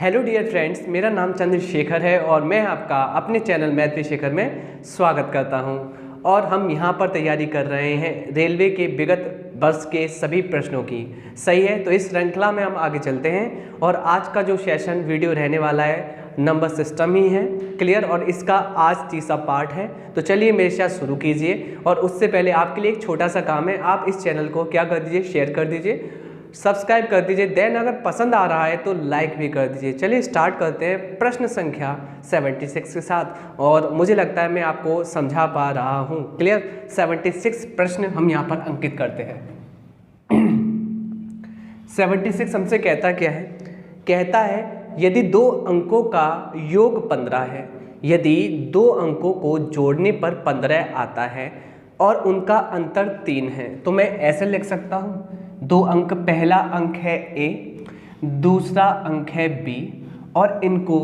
Hello dear friends, मेरा नाम चंद्रशेखर है और मैं आपका अपने चैनल मैथ विद शेखर में स्वागत करता हूं। और हम यहां पर तैयारी कर रहे हैं रेलवे के विगत वर्ष के सभी प्रश्नों की। सही है, तो इस श्रृंखला में हम आगे चलते हैं और आज का जो सेशन वीडियो रहने वाला है नंबर सिस्टम ही है। क्लियर। और इसका आज तीसरा पार्ट है। तो चलिए मेरे साथ शुरू कीजिए। और उससे पहले आपके लिए एक छोटा सा काम है, आप इस चैनल को क्या कर दीजिए, शेयर कर दीजिए, सब्सक्राइब कर दीजिए, देन अगर पसंद आ रहा है तो लाइक भी कर दीजिए। चलिए स्टार्ट करते हैं प्रश्न संख्या 76 के साथ। और मुझे लगता है मैं आपको समझा पा रहा हूँ। क्लियर। 76 प्रश्न हम यहाँ पर अंकित करते हैं। 76 हमसे कहता क्या है? कहता है यदि दो अंकों का योग 15 है, यदि दो अंकों को जोड़ने पर 15 आता है और उनका अंतर 3 है, तो मैं ऐसे लिख सकता हूँ दो अंक, पहला अंक है A, दूसरा अंक है B और इनको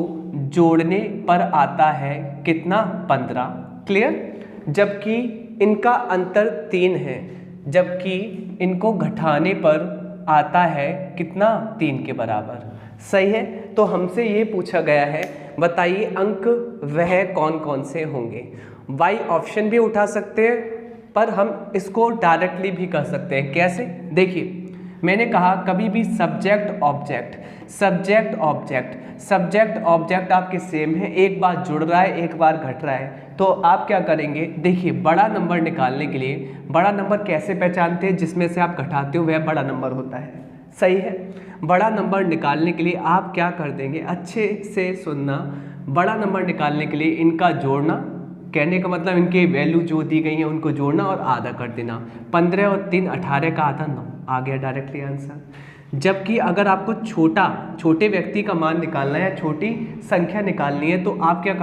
जोड़ने पर आता है कितना? 15। क्लियर। जबकि इनका अंतर 3 है, जबकि इनको घटाने पर आता है कितना? 3 के बराबर। सही है। तो हमसे ये पूछा गया है, बताइए अंक वह कौन कौन से होंगे। वाई ऑप्शन भी उठा सकते हैं, पर हम इसको डायरेक्टली भी कर सकते हैं। कैसे? देखिए, मैंने कहा कभी भी subject object, subject object, subject object आपके सेम है, एक बार जुड़ रहा है एक बार घट रहा है, तो आप क्या करेंगे? देखिए, बड़ा नंबर निकालने के लिए बड़ा नंबर कैसे पहचानते हैं? जिसमें से आप घटाते हो वह बड़ा नंबर होता है। सही है। बड़ा नंबर निकालने के लिए आप क्या कर देंगे? अच्छे से सुनना। बड़ा नंबर निकालने के लिए इनका जोड़ना, कहने का मतलब इनके वैल्यू जो दी गई है उनको जोड़ना और आधा कर देना। 15 और 3 18 का आधा 9 आ गया डायरेक्टली आंसर। जबकि अगर आपको छोटे व्यक्ति का मान निकालना है या छोटी संख्या निकालनी है, तो आप क्या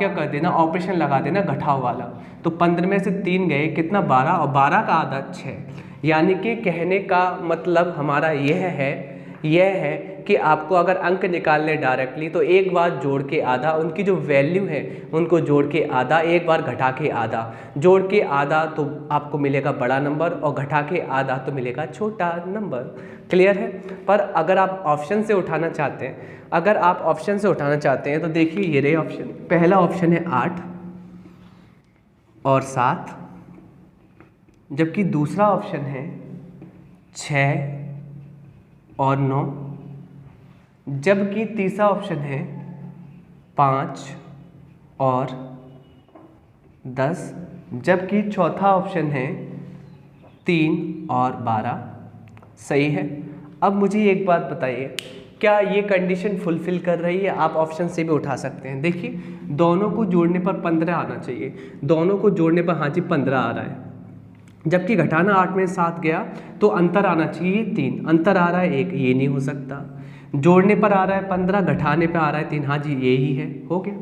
कर देना, ऑपरेशन लगा देना घटाव वाला। तो 15 में से 3 गए, कितना? 12, और 12 का आधा 6। यानी कि कहने का मतलब हमारा यह है कि आपको अगर अंक निकालने डायरेक्टली, तो एक बार जोड़ के आधा, उनकी जो वैल्यू है उनको जोड़ के आधा, एक बार घटा के आधा, जोड़ के आधा तो आपको मिलेगा बड़ा नंबर और घटा के आधा तो मिलेगा छोटा नंबर। क्लियर है। पर अगर आप ऑप्शन से उठाना चाहते हैं, तो देखिए ये रहे ऑप्शन। पहला ऑप्शन है 8 और 7, जबकि दूसरा ऑप्शन है 6 और 9, जबकि तीसरा ऑप्शन है 5 और 10, जबकि चौथा ऑप्शन है 3 और 12। सही है। अब मुझे एक बात बताइए, क्या ये कंडीशन फुलफिल कर रही है? आप ऑप्शन से भी उठा सकते हैं। देखिए, दोनों को जोड़ने पर 15 आना चाहिए, दोनों को जोड़ने पर हाँ जी 15 आ रहा है, जबकि घटाना 8 में 7 गया, तो अंतर आना चाहिए 3, अंतर आ रहा है 1, ये नहीं हो सकता। जोड़ने पर आ रहा है 15, घटाने पर आ रहा है 3, हाँ जी यही है, हो गया।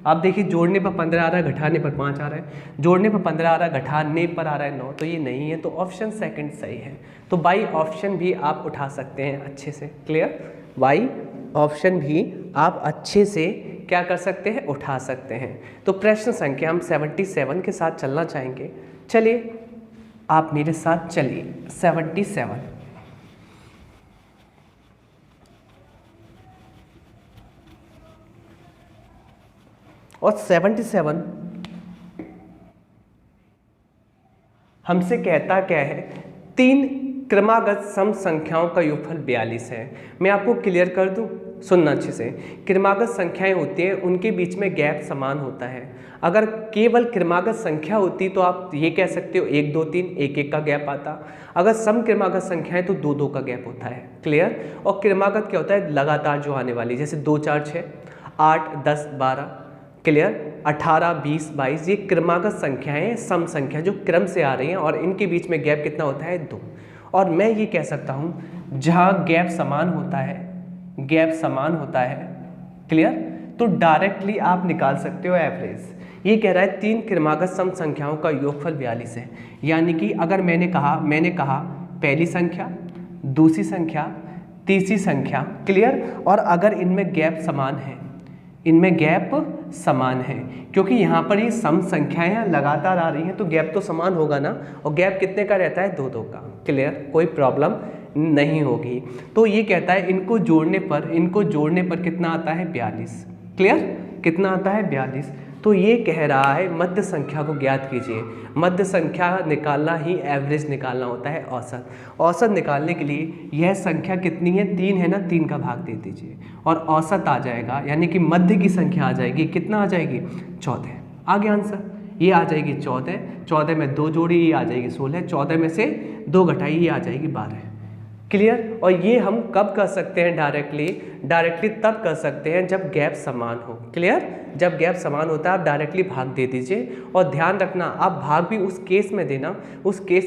आप देखिए, जोड़ने पर 15 आ रहा है, घटाने पर 5 आ रहा है, जोड़ने पर 15 आ रहा है, घटाने पर आ रहा है 9, तो ये नहीं है। तो ऑप्शन सेकंड सही है। तो बाई ऑप्शन भी आप उठा सकते हैं अच्छे से। क्लियर। बाई ऑप्शन भी आप अच्छे से क्या कर सकते हैं? उठा सकते हैं। तो प्रश्न संख्या हम 77 के साथ चलना चाहेंगे। चलिए आप मेरे साथ चलिए। 77 और 77 हमसे कहता क्या है? 3 क्रमागत सम संख्याओं का योगफल 42 है। मैं आपको क्लियर कर दूं, सुनना अच्छे से। क्रमागत संख्याएं होती हैं, उनके बीच में गैप समान होता है। अगर केवल क्रमागत संख्या होती तो आप ये कह सकते हो 1 2 3 1 1 का गैप आता। अगर सम क्रमागत संख्याएं तो 2 2 का गैप होता है। क्लियर। और क्रमागत क्या होता है? लगातार जो आने वाली, जैसे 2 4 6 8 10 12। क्लियर। 18 20 22 ये क्रमागत संख्याएं, सम संख्या जो क्रम से आ रही हैं, और इनके बीच में गैप कितना होता है? 2। और मैं ये कह सकता हूँ जहाँ गैप समान होता है, क्लियर, तो डायरेक्टली आप निकाल सकते हो एवरेज। ये कह रहा है 3 क्रमागत सम संख्याओं का योगफल 42 है। यानी कि अगर मैंने कहा पहली संख्या, दूसरी संख्या, तीसरी संख्या। क्लियर। और अगर इनमें गैप समान है, क्योंकि यहाँ पर ये सम संख्याएं लगातार आ रही हैं, तो गैप तो समान होगा ना। और गैप कितने का रहता है? 2 2 का। क्लियर। कोई प्रॉब्लम नहीं होगी। तो ये कहता है इनको जोड़ने पर कितना आता है 42। क्लियर, कितना आता है 42। तो ये कह रहा है मध्य संख्या को ज्ञात कीजिए। मध्य संख्या निकालना ही एवरेज निकालना होता है, औसत। औसत निकालने के लिए यह संख्या कितनी है, 3 है ना, 3 का भाग दे दीजिए और औसत आ जाएगा, यानी कि मध्य की संख्या आ जाएगी। कितना आ जाएगी, 14। आगे आंसर ये आ जाएगी 14। 14 में 2 जोड़ी ये आ जाएगी 16। 14 में से 2 घटाई ये आ जाएगी 12। क्लियर। और ये हम कब कर सकते हैं, डायरेक्टली तब कर सकते हैं जब गैप समान हो। क्लियर, जब गैप समान होता है आप डायरेक्टली भाग दे दीजिए। और ध्यान रखना आप भाग भी उस केस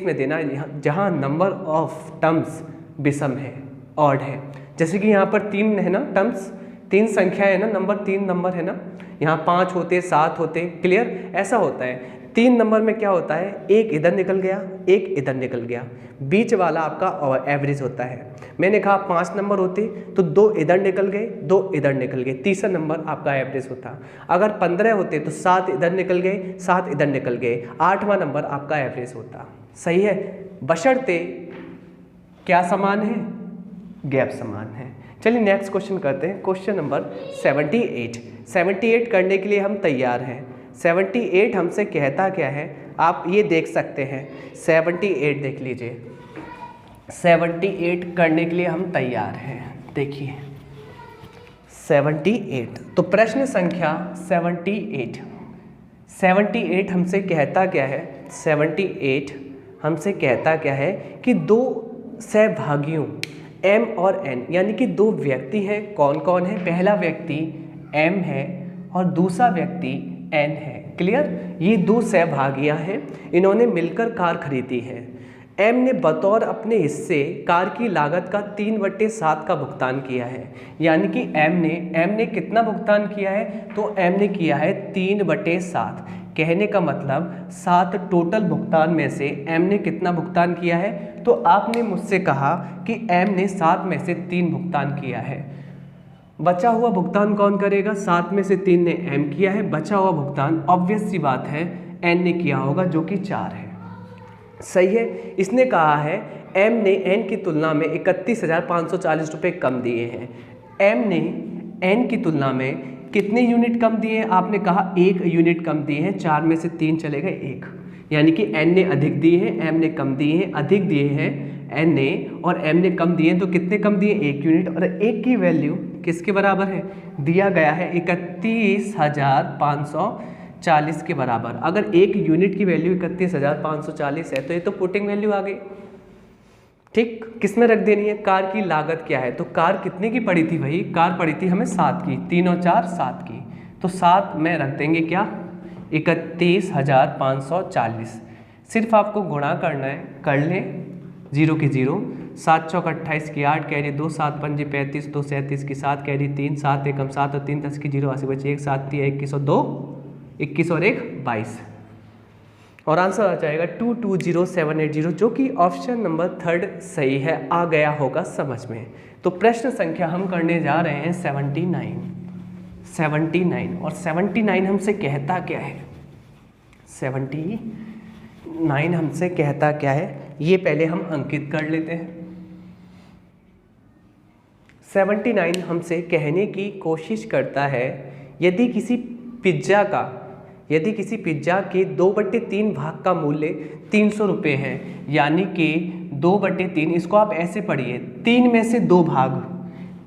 में देना जहाँ नंबर ऑफ टर्म्स विषम है, ऑड है। जैसे कि यहाँ पर 3 है ना टर्म्स, 3 संख्या है ना, नंबर 3 नंबर है ना, यहाँ 5 होते 7 होते। क्लियर, ऐसा होता है। 3 नंबर में क्या होता है, एक इधर निकल गया, एक इधर निकल गया, बीच वाला आपका एवरेज होता है। मैंने कहा 5 नंबर होते तो 2 इधर निकल गए, 2 इधर निकल गए, तीसरा नंबर आपका एवरेज होता। अगर 15 होते तो 7 इधर निकल गए, 7 इधर निकल गए, 8वां नंबर आपका एवरेज होता। सही है, बशर्ते क्या समान है, गैप समान है। चलिए नेक्स्ट क्वेश्चन करते हैं, क्वेश्चन नंबर 78 करने के लिए हम तैयार हैं। 78 हमसे कहता क्या है, आप ये देख सकते हैं। 78 देख लीजिए, 78 करने के लिए हम तैयार हैं। देखिए 78, तो प्रश्न संख्या 78 हमसे कहता क्या है, 78 हमसे कहता क्या है कि 2 सहभागियों M और N, यानी कि 2 व्यक्ति हैं। कौन कौन है, पहला व्यक्ति M है और दूसरा व्यक्ति N है। क्लियर, ये 2 सहभागियां हैं, इन्होंने मिलकर कार खरीदी है। M ने बतौर अपने हिस्से कार की लागत का 3/7 का भुगतान किया है। यानी कि M ने कितना भुगतान किया है, तो M ने किया है 3/7। कहने का मतलब 7 टोटल भुगतान में से M ने कितना भुगतान किया है, तो आपने मुझसे कहा कि M ने 7 में से 3 भुगतान किया है। बचा हुआ भुगतान कौन करेगा, 7 में से 3 ने M किया है, बचा हुआ भुगतान ऑब्वियस सी बात है N ने किया होगा, जो कि 4 है। सही है। इसने कहा है M ने N की तुलना में 31,540 रुपये कम दिए हैं। M ने N की तुलना में कितने यूनिट कम दिए हैं, आपने कहा 1 यूनिट कम दिए हैं। 4 में से 3 चले गए 1, यानी कि N ने अधिक दिए हैं, M ने कम दिए हैं। अधिक दिए हैं N ने और M ने कम दिए हैं, तो कितने कम दिए, 1 यूनिट। और 1 की वैल्यू किसके बराबर है, दिया गया है 31,540 के बराबर। अगर 1 यूनिट की वैल्यू 31,540 है तो ये तो पुटिंग वैल्यू आ गई। ठीक, किस में रख देनी है, कार की लागत क्या है, तो कार कितने की पड़ी थी भाई, कार पड़ी थी हमें 7 की, 3 और 4 7 की, तो 7 में रख देंगे क्या, 31,540। सिर्फ आपको गुणा करना है, कर लें 0 की 0, 7 चौक 28 की 8 कैरी 2, 7 पंजे 35, 2 37 की 7 कैरी 3, 7 एकम 7 और 3 10 की 0 80 बचे 1, 7 3 21 और 2 21 और 1 22, और आंसर आ जाएगा 220780, जो कि ऑप्शन नंबर 3 सही है। आ गया होगा समझ में। तो प्रश्न संख्या हम करने जा रहे हैं 79, और 79 हमसे कहता क्या है, 79 हमसे कहता क्या है, ये पहले हम अंकित कर लेते हैं। 79 हमसे कहने की कोशिश करता है, यदि किसी पिज्ज़ा के 2/3 भाग का मूल्य 300 रुपये है, यानी कि 2/3, इसको आप ऐसे पढ़िए, 3 में से 2 भाग,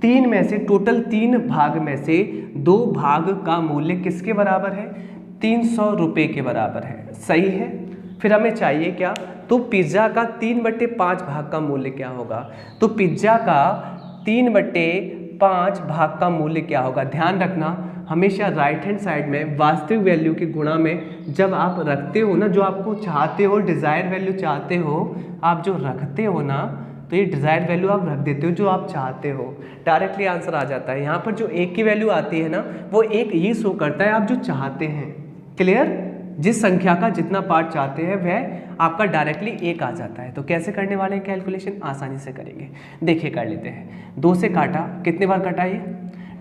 3 में से टोटल 3 भाग में से 2 भाग का मूल्य किसके बराबर है, 300 रुपये के बराबर है। सही है। फिर हमें चाहिए क्या, तो पिज्ज़ा का 3/5 भाग का मूल्य क्या होगा, तो पिज्ज़ा का 3/5 भाग का मूल्य क्या होगा। ध्यान रखना हमेशा राइट हैंड साइड में वास्तविक वैल्यू की गुणा में जब आप रखते हो ना, जो आपको चाहते हो, डिज़ायर वैल्यू चाहते हो, आप जो रखते हो ना, तो ये डिज़ायर वैल्यू आप रख देते हो जो आप चाहते हो, डायरेक्टली आंसर आ जाता है। यहाँ पर जो 1 की वैल्यू आती है ना, वो 1 ये शो करता है आप जो चाहते हैं। क्लियर, जिस संख्या का जितना पार्ट चाहते हैं वह आपका डायरेक्टली 1 आ जाता है। तो कैसे करने वाले हैं कैलकुलेशन, आसानी से करेंगे। देखिए कर लेते हैं, 2 से काटा, कितने बार कटा ये,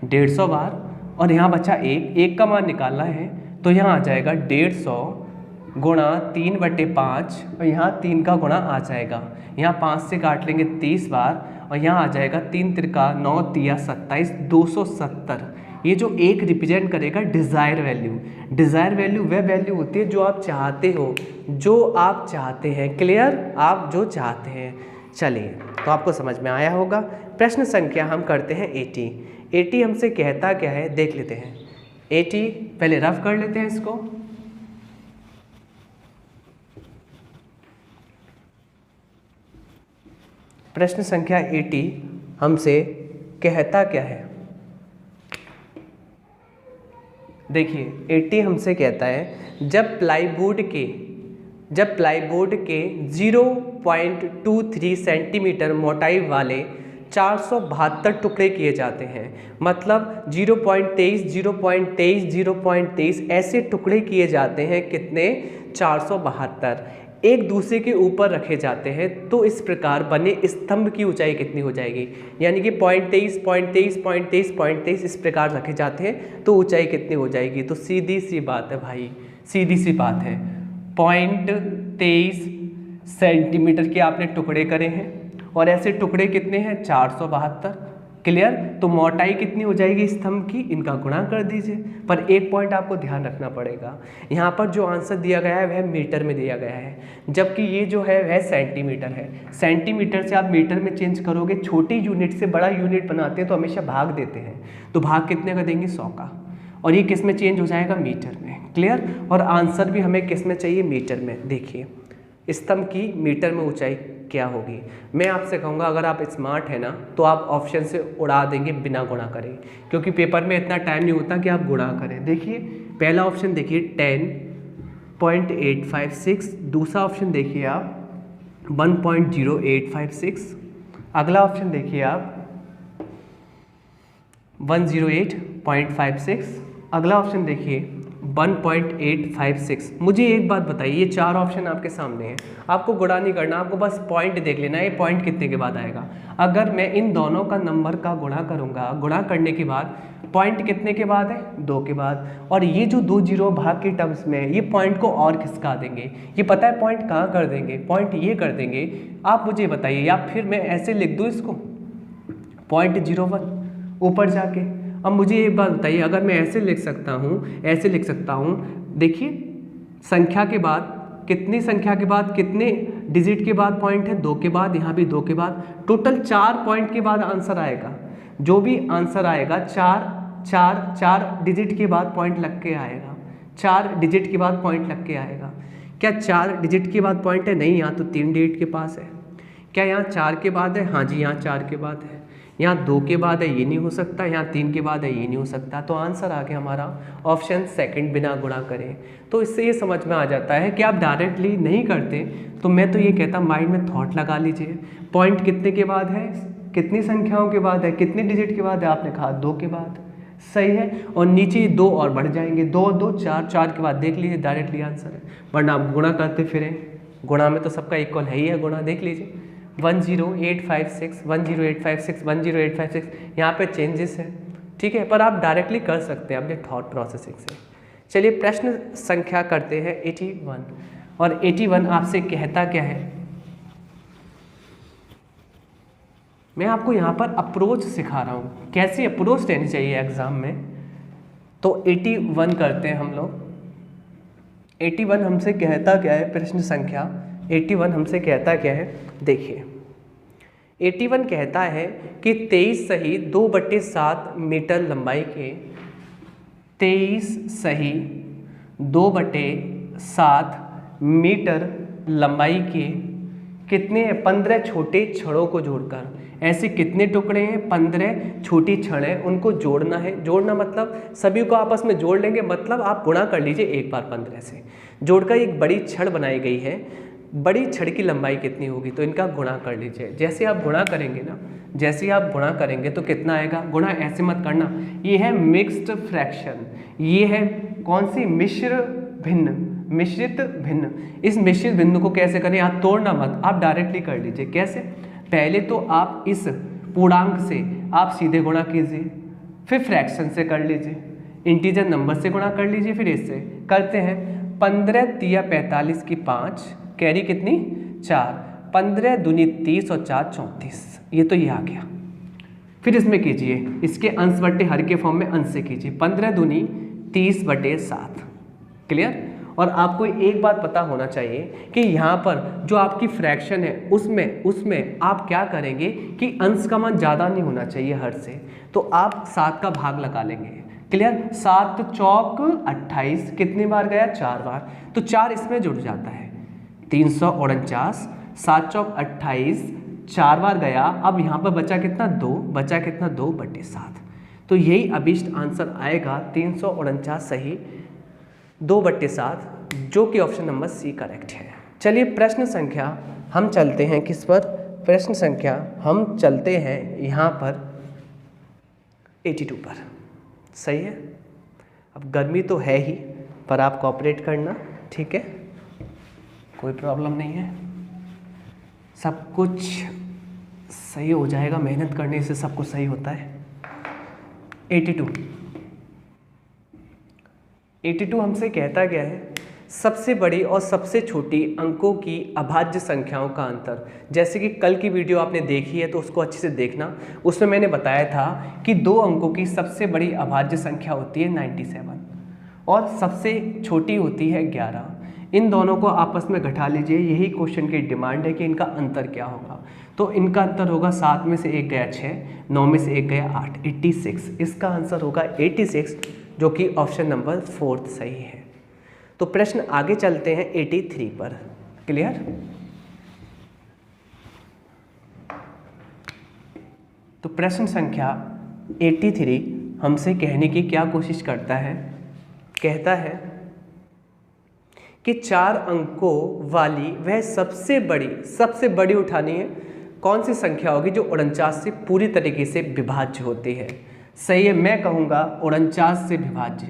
150 बार, और यहाँ बचा 1 का मान निकालना है, तो यहाँ आ जाएगा 150 गुणा 3/5 और यहाँ 3 का गुणा आ जाएगा। यहाँ 5 से काट लेंगे 30 बार और यहाँ आ जाएगा 3 त्रिका 9 तिया 27, 270। ये जो एक रिप्रेजेंट करेगा डिज़ायर वैल्यू। डिज़ायर वैल्यू वह वैल्यू होती है जो आप चाहते हो, जो आप चाहते हैं। क्लियर? आप जो चाहते हैं। चलिए, तो आपको समझ में आया होगा। प्रश्न संख्या हम करते हैं 80। 80 हमसे कहता क्या है देख लेते हैं। 80 पहले रफ कर लेते हैं इसको। प्रश्न संख्या 80 हमसे कहता क्या है? देखिए 80 हमसे कहता है जब प्लाईवुड के 0.23 सेंटीमीटर मोटाई वाले 472 टुकड़े किए जाते हैं, मतलब 0.23, 0.23, 0.23 ऐसे टुकड़े किए जाते हैं। कितने? 472 एक दूसरे के ऊपर रखे जाते हैं, तो इस प्रकार बने स्तंभ की ऊंचाई कितनी हो जाएगी? यानी कि 0.23, 0.23, 0.23, 0.23 इस प्रकार रखे जाते हैं, तो ऊंचाई कितनी हो जाएगी? तो सीधी सी बात है भाई, सीधी सी बात है। 0.23 सेंटीमीटर के आपने टुकड़े करे हैं और ऐसे टुकड़े कितने हैं? 472। क्लियर? तो मोटाई कितनी हो जाएगी स्तंभ की? इनका गुणा कर दीजिए। पर एक पॉइंट आपको ध्यान रखना पड़ेगा, यहाँ पर जो आंसर दिया गया है वह मीटर में दिया गया है, जबकि ये जो है वह सेंटीमीटर है। सेंटीमीटर से आप मीटर में चेंज करोगे, छोटी यूनिट से बड़ा यूनिट बनाते हैं तो हमेशा भाग देते हैं, तो भाग कितने का देंगे? 100 का। और ये किस में चेंज हो जाएगा? मीटर में। क्लियर? और आंसर भी हमें किस में चाहिए? मीटर में। देखिए स्तंभ की मीटर में ऊंचाई क्या होगी? मैं आपसे कहूँगा अगर आप स्मार्ट हैं ना तो आप ऑप्शन से उड़ा देंगे बिना गुणा करें, क्योंकि पेपर में इतना टाइम नहीं होता कि आप गुणा करें। देखिए पहला ऑप्शन देखिए 10.856, दूसरा ऑप्शन देखिए आप 1.0856, अगला ऑप्शन देखिए आप 108.56, अगला ऑप्शन देखिए 1.856। मुझे एक बात बताइए, ये 4 ऑप्शन आपके सामने हैं, आपको गुणा नहीं करना, आपको बस पॉइंट देख लेना है, ये पॉइंट कितने के बाद आएगा। अगर मैं इन दोनों का नंबर का गुणा करूंगा, गुणा करने के बाद पॉइंट कितने के बाद है? 2 के बाद। और ये जो 2 जीरो भाग के टर्म्स में है, ये पॉइंट को और खिसका देंगे। ये पता है पॉइंट कहाँ कर देंगे? पॉइंट ये कर देंगे। आप मुझे बताइए, या फिर मैं ऐसे लिख दूँ इसको 0.01 ऊपर जाके। अब मुझे एक बात बताइए, अगर मैं ऐसे लिख सकता हूँ, ऐसे लिख सकता हूँ, देखिए संख्या के बाद कितनी संख्या के बाद कितने डिजिट के बाद पॉइंट है? 2 के बाद, यहाँ भी 2 के बाद, टोटल 4 पॉइंट के बाद आंसर आएगा। जो भी आंसर आएगा 4 डिजिट के बाद पॉइंट लग के आएगा, 4 डिजिट के बाद पॉइंट लग के आएगा। क्या 4 डिजिट के बाद पॉइंट है? नहीं, यहाँ तो 3 डिजिट के पास है। क्या यहाँ 4 के बाद है? हाँ जी, यहाँ 4 के बाद है। यहाँ 2 के बाद है, ये नहीं हो सकता। यहाँ 3 के बाद है, ये नहीं हो सकता। तो आंसर आ गया हमारा ऑप्शन सेकंड, बिना गुणा करें। तो इससे ये समझ में आ जाता है कि आप डायरेक्टली नहीं करते, तो मैं तो ये कहता माइंड में थॉट लगा लीजिए। पॉइंट कितने के बाद है? कितनी संख्याओं के बाद है? कितने डिजिट के बाद है? आपने कहा 2 के बाद। सही है। और नीचे 2 और बढ़ जाएंगे, 2 2 4, 4 के बाद देख लीजिए डायरेक्टली आंसर है। वरना आप गुणा करते फिरें, गुणा में तो सबका इक्वल है ही है गुणा। देख लीजिए 10856, 10856, 10856, यहाँ पे चेंजेस है, ठीक है, पर आप डायरेक्टली कर सकते हैं अपने थॉट प्रोसेसिंग से। चलिए प्रश्न संख्या करते हैं 81। और 81 आपसे कहता क्या है? मैं आपको यहाँ पर अप्रोच सिखा रहा हूँ, कैसी अप्रोच लेनी चाहिए एग्जाम में। तो 81 करते हैं हम लोग। 81 हमसे कहता क्या है? प्रश्न संख्या 81 हमसे कहता क्या है? देखिए 81 कहता है कि 23 सही 2/7 मीटर लंबाई के 23 सही 2/7 मीटर लंबाई के कितने 15 छोटे छड़ों को जोड़कर, ऐसे कितने टुकड़े हैं? 15 छोटी छड़ हैं, उनको जोड़ना है। जोड़ना मतलब सभी को आपस में जोड़ लेंगे, मतलब आप गुणा कर लीजिए एक बार 15 से। जोड़कर एक बड़ी छड़ बनाई गई है। बड़ी छड़ की लंबाई कितनी होगी? तो इनका गुणा कर लीजिए। जैसे आप गुणा करेंगे ना, जैसे आप गुणा करेंगे तो कितना आएगा? गुणा ऐसे मत करना, ये है मिक्स्ड फ्रैक्शन, ये है कौन सी? मिश्रित भिन्न। इस मिश्रित भिन्न को कैसे करें? आप तोड़ना मत, आप डायरेक्टली कर लीजिए। कैसे? पहले तो आप इस पूर्णांक से आप सीधे गुणा कीजिए, फिर फ्रैक्शन से कर लीजिए, इंटीजर नंबर से गुणा कर लीजिए, फिर इससे करते हैं। 15 तिया 45 की 5, कैरी कितनी 4, 15 दूनी 30 और 4 34, ये तो ये आ गया। फिर इसमें कीजिए, इसके अंश बटे हर के फॉर्म में अंश से कीजिए, 15 दूनी 30/7, क्लियर। और आपको एक बात पता होना चाहिए कि यहाँ पर जो आपकी फ्रैक्शन है उसमें आप क्या करेंगे कि अंश का मान ज़्यादा नहीं होना चाहिए हर से, तो आप 7 का भाग लगा लेंगे, क्लियर। 7 चौक 28, कितनी बार गया 4 बार, तो 4 इसमें जुड़ जाता है 349, 7 चौक 28, 4 बार गया। अब यहाँ पर बचा कितना 2, बचा कितना 2/7, तो यही अभिष्ट आंसर आएगा 349 सही 2/7, जो कि ऑप्शन नंबर सी करेक्ट है। चलिए प्रश्न संख्या हम चलते हैं किस पर, प्रश्न संख्या हम चलते हैं यहाँ पर 82 पर, सही है। अब गर्मी तो है ही, पर आप कोऑपरेट करना, ठीक है, कोई प्रॉब्लम नहीं है, सब कुछ सही हो जाएगा, मेहनत करने से सब कुछ सही होता है। 82 हमसे कहता क्या है, सबसे बड़ी और सबसे छोटी अंकों की अभाज्य संख्याओं का अंतर। जैसे कि कल की वीडियो आपने देखी है तो उसको अच्छे से देखना, उसमें मैंने बताया था कि 2 अंकों की सबसे बड़ी अभाज्य संख्या होती है 97 और सबसे छोटी होती है 11। इन दोनों को आपस में घटा लीजिए, यही क्वेश्चन की डिमांड है कि इनका अंतर क्या होगा। तो इनका अंतर होगा 7 में से 1 गया 6, 9 में से 1 गया 8, 86। इसका आंसर होगा 86, जो कि ऑप्शन नंबर 4 सही है। तो प्रश्न आगे चलते हैं 83 पर, क्लियर। तो प्रश्न संख्या 83 हमसे कहने की क्या कोशिश करता है, कहता है कि 4 अंकों वाली वह सबसे बड़ी उठानी है, कौन सी संख्या होगी जो 49 से पूरी तरीके से विभाज्य होती है। सही है, मैं कहूँगा 49 से विभाज्य,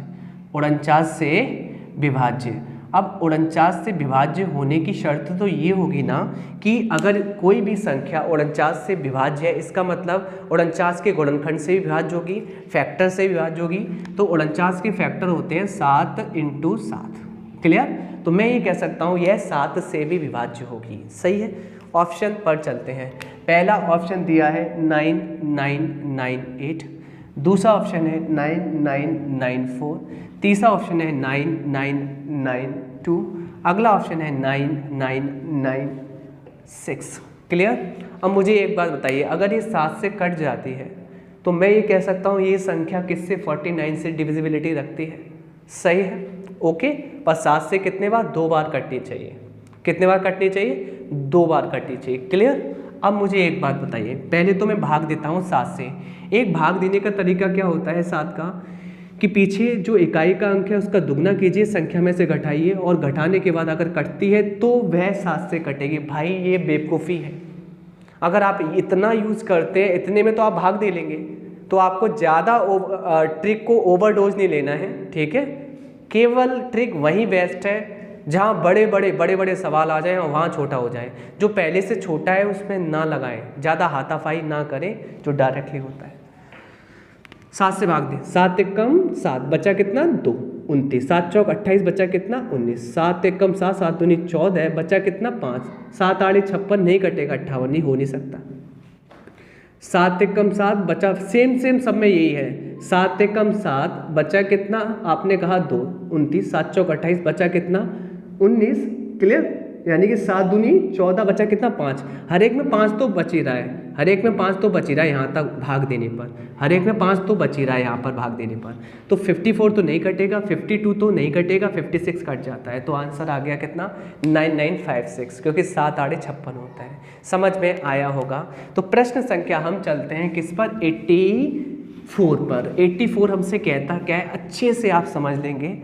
49 से विभाज्य। अब 49 से विभाज्य होने की शर्त तो ये होगी ना कि अगर कोई भी संख्या 49 से विभाज्य है, इसका मतलब 49 के गुणनखंड से विभाज्य होगी, फैक्टर से विभाज्य होगी। तो 49 के फैक्टर होते हैं 7 × 7, क्लियर। तो मैं ये कह सकता हूँ यह 7 से भी विभाज्य होगी, सही है। ऑप्शन पर चलते हैं। पहला ऑप्शन दिया है 9998, दूसरा ऑप्शन है 9994, तीसरा ऑप्शन है 9992, अगला ऑप्शन है 9996, क्लियर। अब मुझे एक बात बताइए, अगर ये 7 से कट जाती है तो मैं ये कह सकता हूँ ये संख्या किससे 49 से डिविजिबिलिटी रखती है, सही है, ओके। पर 7 से कितने बार, 2 बार कटनी चाहिए, कितने बार कटनी चाहिए, 2 बार कटनी चाहिए, क्लियर। अब मुझे एक बात बताइए, पहले तो मैं भाग देता हूँ 7 से। एक भाग देने का तरीका क्या होता है 7 का, कि पीछे जो इकाई का अंक है उसका दुगना कीजिए, संख्या में से घटाइए, और घटाने के बाद अगर कटती है तो वह 7 से कटेगी। भाई ये बेवकूफ़ी है, अगर आप इतना यूज़ करते हैं, इतने में तो आप भाग दे लेंगे, तो आपको ज़्यादा ट्रिक को ओवरडोज नहीं लेना है, ठीक है। केवल ट्रिक वही बेस्ट है जहाँ बड़े बड़े सवाल आ जाएं और वहाँ छोटा हो जाए। जो पहले से छोटा है उसमें ना लगाएं, ज़्यादा हाथापाई ना करें, जो डायरेक्टली होता है। 7 से भाग दें, 7 × 7 बचा कितना 2, 29, 7 चौक 28 बचा कितना 19, 7 × 7 7 दूनी 14 बचा कितना 5, 7 8 56 नहीं कटेगा 58, नहीं हो नहीं सकता। 7 × 7 बचा, सेम सब में यही है, 7 × 7 बचा कितना, आपने कहा 2, 29, 7 चौक 28 बचा कितना 19, क्लियर। यानी कि 7 दूनी 14 बचा कितना 5, हर एक में 5 तो बच ही रहा है, हर एक में 5 तो बच ही रहा है यहाँ तक भाग देने पर, हर एक में 5 तो बच ही रहा है यहाँ पर भाग देने पर। तो 54 तो नहीं कटेगा, 52 तो नहीं कटेगा, 56 कट जाता है। तो आंसर आ गया कितना 9956, क्योंकि 7 8 56 होता है। समझ में आया होगा। तो प्रश्न संख्या हम चलते हैं किस पर, 84 पर। 84 हमसे कहता क्या है, अच्छे से आप समझ लेंगे,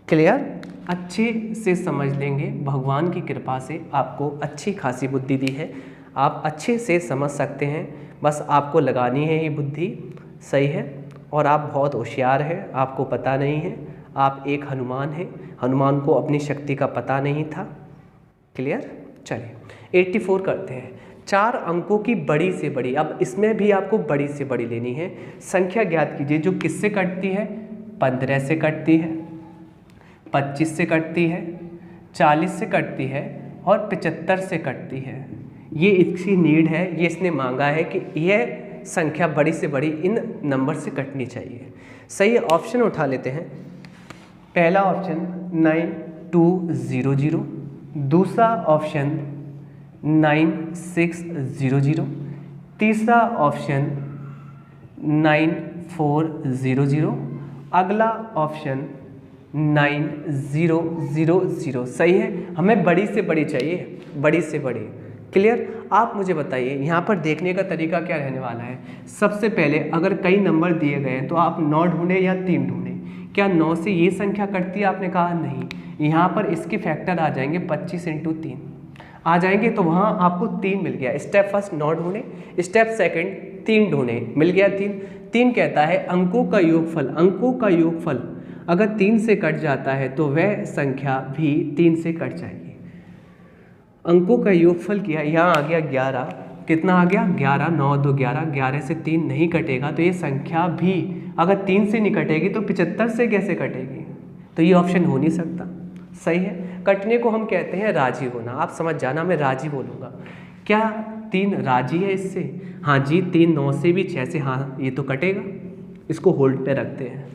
क्लियर, अच्छे से समझ लेंगे। भगवान की कृपा से आपको अच्छी खासी बुद्धि दी है, आप अच्छे से समझ सकते हैं, बस आपको लगानी है ये बुद्धि, सही है। और आप बहुत होशियार हैं, आपको पता नहीं है, आप एक हनुमान हैं, हनुमान को अपनी शक्ति का पता नहीं था, क्लियर। चलिए 84 करते हैं। 4 अंकों की बड़ी से बड़ी, अब इसमें भी आपको बड़ी से बड़ी लेनी है, संख्या ज्ञात कीजिए जो किससे कटती है, 15 से कटती है। 25 से कटती है, 40 से कटती है और 75 से कटती है। ये इसकी नीड है, ये इसने मांगा है कि यह संख्या बड़ी से बड़ी इन नंबर से कटनी चाहिए। सही ऑप्शन उठा लेते हैं। पहला ऑप्शन 9200, दूसरा ऑप्शन 9600, तीसरा ऑप्शन 9400, अगला ऑप्शन 9000। सही है, हमें बड़ी से बड़ी चाहिए, बड़ी से बड़ी। क्लियर? आप मुझे बताइए यहाँ पर देखने का तरीका क्या रहने वाला है। सबसे पहले अगर कई नंबर दिए गए हैं तो आप 9 ढूंढें या 3 ढूंढें। क्या 9 से ये संख्या कटती है? आपने कहा नहीं। यहाँ पर इसके फैक्टर आ जाएंगे 25 × 3 आ जाएंगे, तो वहाँ आपको 3 मिल गया। स्टेप फर्स्ट 9 ढूंढें, स्टेप सेकंड 3 ढूंढें, मिल गया 3। 3 कहता है अंकों का योगफल, अंकों का योगफल अगर 3 से कट जाता है तो वह संख्या भी 3 से कट जाएगी। अंकों का योगफल किया, यहाँ आ गया 11, कितना आ गया 11, 9 2 11, 11 से 3 नहीं कटेगा तो ये संख्या भी अगर 3 से नहीं कटेगी तो 75 से कैसे कटेगी? तो ये ऑप्शन हो नहीं सकता। सही है, कटने को हम कहते हैं राजी होना। आप समझ जाना, मैं राजी बोलूँगा। क्या 3 राजी है इससे? हाँ जी, 3 9 से भी 6 से, हाँ ये तो कटेगा, इसको होल्ड पे रखते हैं।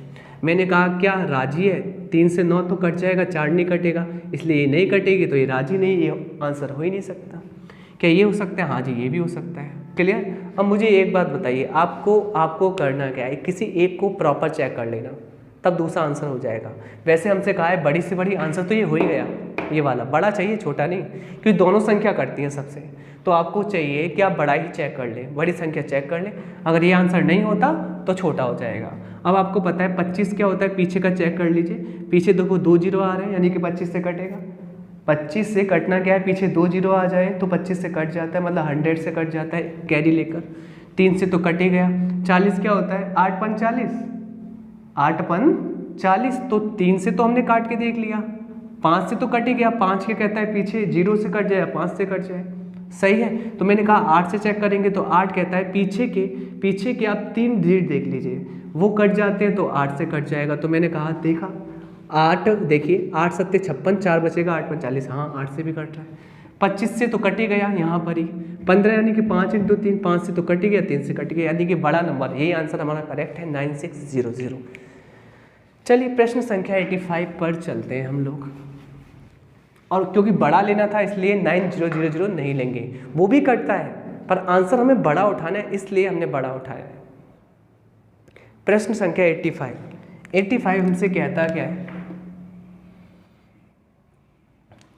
मैंने कहा क्या राजी है? 3 से 9 तो कट जाएगा, 4 नहीं कटेगा, इसलिए ये नहीं कटेगी, तो ये राजी नहीं, ये आंसर हो ही नहीं सकता। क्या ये हो सकता है? हाँ जी, ये भी हो सकता है। क्लियर? अब मुझे एक बात बताइए, आपको करना क्या है, किसी एक को प्रॉपर चेक कर लेना, तब दूसरा आंसर हो जाएगा। वैसे हमसे कहा है बड़ी से बड़ी, आंसर तो ये हो ही गया, ये वाला बड़ा चाहिए, छोटा नहीं, क्योंकि दोनों संख्या कटती हैं सबसे। तो आपको चाहिए कि आप बड़ा ही चेक कर लें, बड़ी संख्या चेक कर लें। अगर ये आंसर नहीं होता तो छोटा हो जाएगा। अब आपको पता है 25 क्या होता है, पीछे का चेक कर लीजिए। पीछे देखो 2 0 आ रहे हैं, यानी कि 25 से कटेगा। 25 से कटना क्या है, पीछे 2 0 आ जाए तो 25 से कट जाता है, मतलब 100 से कट जाता है कैरी लेकर। 3 से तो कट ही गया। 40 क्या होता है, 8 5 40, 8 5 40, तो 3 से तो हमने काट के देख लिया। 5 से तो कट ही गया, 5 के कहता है पीछे 0 से कट जाए, 5 से कट जाए। सही है, तो मैंने कहा 8 से चेक करेंगे तो 8 कहता है पीछे के आप 3 डिजिट देख लीजिए, वो कट जाते हैं तो 8 से कट जाएगा। तो मैंने कहा देखा 8, देखिए 8 7 56, 4 बचेगा, 8 5 40, हाँ 8 से भी कट रहा है। 25 से तो कट ही गया यहाँ पर ही। 15 यानी कि 5 × 3, 5 से तो कट ही गया, 3 से कट गया, यानी कि बड़ा नंबर। यही आंसर हमारा करेक्ट है, 9600। चलिए प्रश्न संख्या 85 पर चलते हैं हम लोग। और क्योंकि बड़ा लेना था इसलिए 9000 नहीं लेंगे, वो भी कटता है पर आंसर हमें बड़ा उठाना है, इसलिए हमने बड़ा उठाया है। प्रश्न संख्या 85 हमसे कहता क्या है,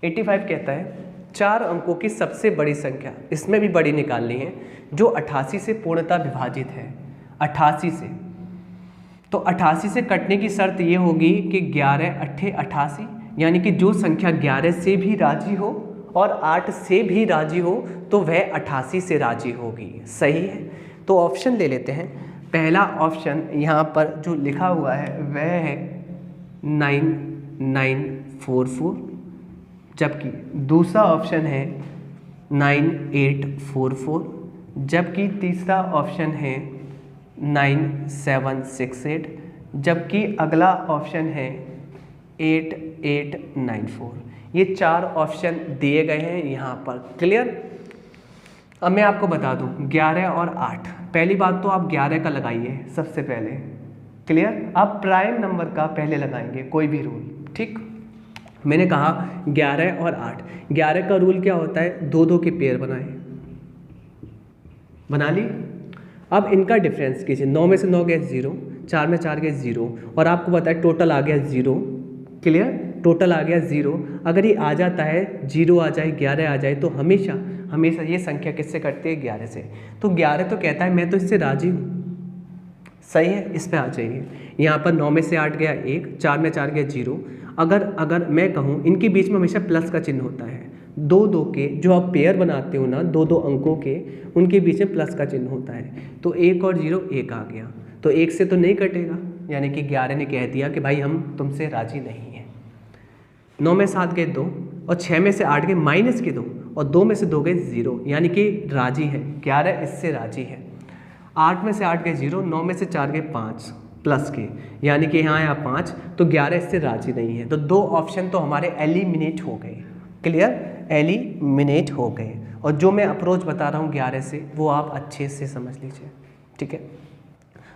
85 कहता है 4 अंकों की सबसे बड़ी संख्या, इसमें भी बड़ी निकालनी है, जो 88 से पूर्णतः विभाजित है। 88 से, तो 88 से कटने की शर्त ये होगी कि 11 8 88, यानी कि जो संख्या 11 से भी राजी हो और 8 से भी राजी हो तो वह 88 से राजी होगी। सही है, तो ऑप्शन ले लेते हैं। पहला ऑप्शन यहाँ पर जो लिखा हुआ है वह है 9944, जबकि दूसरा ऑप्शन है 9844, जबकि तीसरा ऑप्शन है 9768, जबकि अगला ऑप्शन है 8894। ये 4 ऑप्शन दिए गए हैं यहाँ पर। क्लियर? अब मैं आपको बता दूँ 11 और 8, पहली बात तो आप 11 का लगाइए सबसे पहले। क्लियर? आप प्राइम नंबर का पहले लगाएंगे, कोई भी रूल, ठीक। मैंने कहा 11 और 8, 11 का रूल क्या होता है, 2 के पेयर बनाए, बना ली। अब इनका डिफरेंस कीजिए, 9 में से 9 गए 0, 4 में 4 गए 0, और आपको पता है टोटल आ गया 0। क्लियर? टोटल आ गया 0। अगर ये आ जाता है 0 आ जाए 11 आ जाए तो हमेशा ये संख्या किससे कटती है, 11 से। तो 11 तो कहता है मैं तो इससे राजी हूँ। सही है, इस पे आ जाइए। यहाँ पर 9 में से 8 गया 1, 4 में 4 गया 0। अगर मैं कहूँ इनके बीच में हमेशा प्लस का चिन्ह होता है। 2 के जो आप पेयर बनाते हो ना, 2 अंकों के, उनके बीच में प्लस का चिन्ह होता है। तो 1 और 0 1 आ गया, तो 1 से तो नहीं कटेगा, यानी कि 11 ने कह दिया कि भाई हम तुमसे राजी नहीं हैं। 9 में 7 गए 2, और 6 में से 8 गए माइनस के 2, और 2 में से 2 गए 0, यानी कि राजी है, 11 इससे राजी है। 8 में से 8 गए 0, 9 में से 4 गए 5, प्लस के, यानी कि यहाँ आया 5, तो 11 इससे राजी नहीं है, तो 2 ऑप्शन तो हमारे एलिमिनेट हो गए। क्लियर, एलिमिनेट हो गए। और जो मैं अप्रोच बता रहा हूँ 11 से, वो आप अच्छे से समझ लीजिए, ठीक है।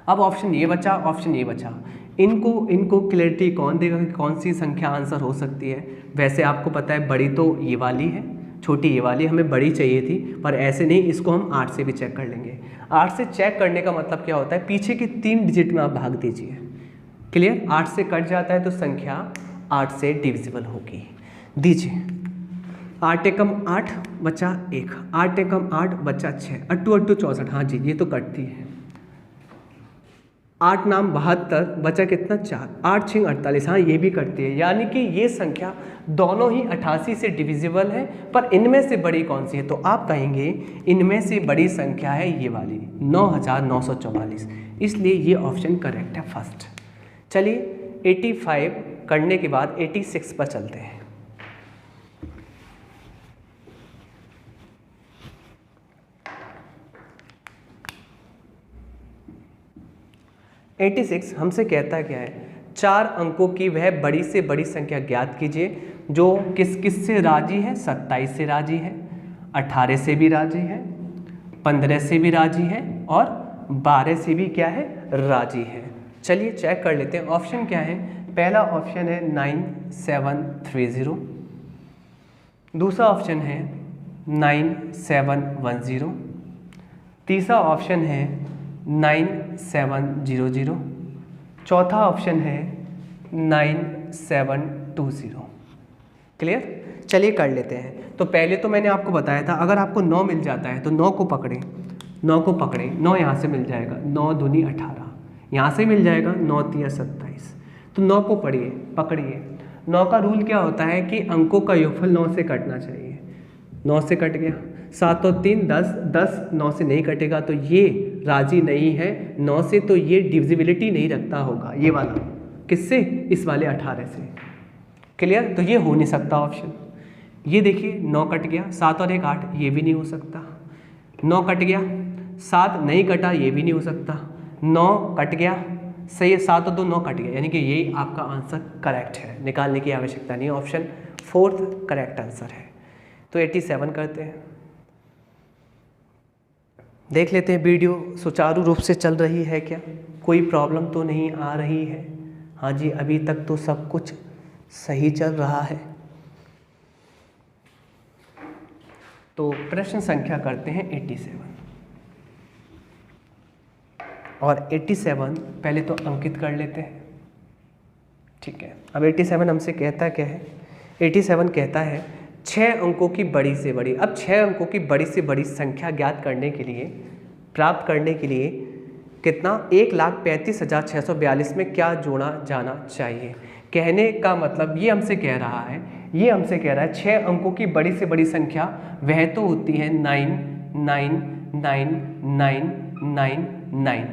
अब ऑप्शन ये बचा, ऑप्शन ये बचा, इनको क्लैरिटी कौन देगा कि कौन सी संख्या आंसर हो सकती है। वैसे आपको पता है बड़ी तो ये वाली है, छोटी ये वाली, हमें बड़ी चाहिए थी, पर ऐसे नहीं, इसको हम 8 से भी चेक कर लेंगे। 8 से चेक करने का मतलब क्या होता है, पीछे के 3 डिजिट में आप भाग दीजिए। क्लियर, 8 से कट जाता है तो संख्या 8 से डिविजिबल होगी। दीजिए, 8 एकम 8 बचा 1, 8 एकम 8 बचा 6, 8 8 64, हाँ जी ये तो कटती है। 8 नाम 72 बचा कितना 4, 8 6 48, हाँ ये भी कटती है। यानी कि ये संख्या दोनों ही 88 से डिविजिबल है, पर इनमें से बड़ी कौन सी है, तो आप कहेंगे इनमें से बड़ी संख्या है ये वाली 9944, इसलिए ये ऑप्शन करेक्ट है फर्स्ट। चलिए 85 करने के बाद 86 पर चलते हैं। 86 हमसे कहता क्या है, 4 अंकों की वह बड़ी से बड़ी संख्या ज्ञात कीजिए जो किस से राजी है, 27 से राजी है, 18 से भी राजी है, 15 से भी राजी है और 12 से भी क्या है, राजी है। चलिए चेक कर लेते हैं ऑप्शन क्या है। पहला ऑप्शन है 9730, दूसरा ऑप्शन है 9710, तीसरा ऑप्शन है 9700, चौथा ऑप्शन है 9720। क्लियर, चलिए कर लेते हैं। तो पहले तो मैंने आपको बताया था अगर आपको 9 मिल जाता है तो 9 को पकड़ें, 9 को पकड़ें, 9 यहाँ से मिल जाएगा, 9 दूनी 18, यहाँ से मिल जाएगा 9 तिया 27, तो 9 को पकड़िए। 9 का रूल क्या होता है कि अंकों का योगफल 9 से कटना चाहिए। 9 से कट गया, 7 और 3 10, 10 9 से नहीं कटेगा तो ये राजी नहीं है 9 से, तो ये डिविजिबिलिटी नहीं रखता होगा ये वाला, किससे, इस वाले 18 से। क्लियर, तो ये हो नहीं सकता ऑप्शन। ये देखिए 9 कट गया, 7 और 1 8, ये भी नहीं हो सकता। 9 कट गया, 7 नहीं कटा, ये भी नहीं हो सकता। 9 कट गया, सही है, 7 और 2 9 कट गया, यानी कि यही आपका आंसर करेक्ट है, निकालने की आवश्यकता नहीं। ऑप्शन 4 करेक्ट आंसर है। तो 87 करते हैं। देख लेते हैं वीडियो सुचारू रूप से चल रही है क्या, कोई प्रॉब्लम तो नहीं आ रही है। हाँ जी, अभी तक तो सब कुछ सही चल रहा है। तो प्रश्न संख्या करते हैं 87, और 87 पहले तो अंकित कर लेते हैं। ठीक है, अब 87 हमसे कहता क्या है, 87 कहता है 6 अंकों की बड़ी से बड़ी, अब 6 अंकों की बड़ी से बड़ी संख्या ज्ञात करने के लिए, प्राप्त करने के लिए कितना, 1,35,642 में क्या जोड़ा जाना चाहिए। कहने का मतलब ये हमसे कह रहा है, ये हमसे कह रहा है 6 अंकों की बड़ी से बड़ी संख्या वह तो होती है 9999999।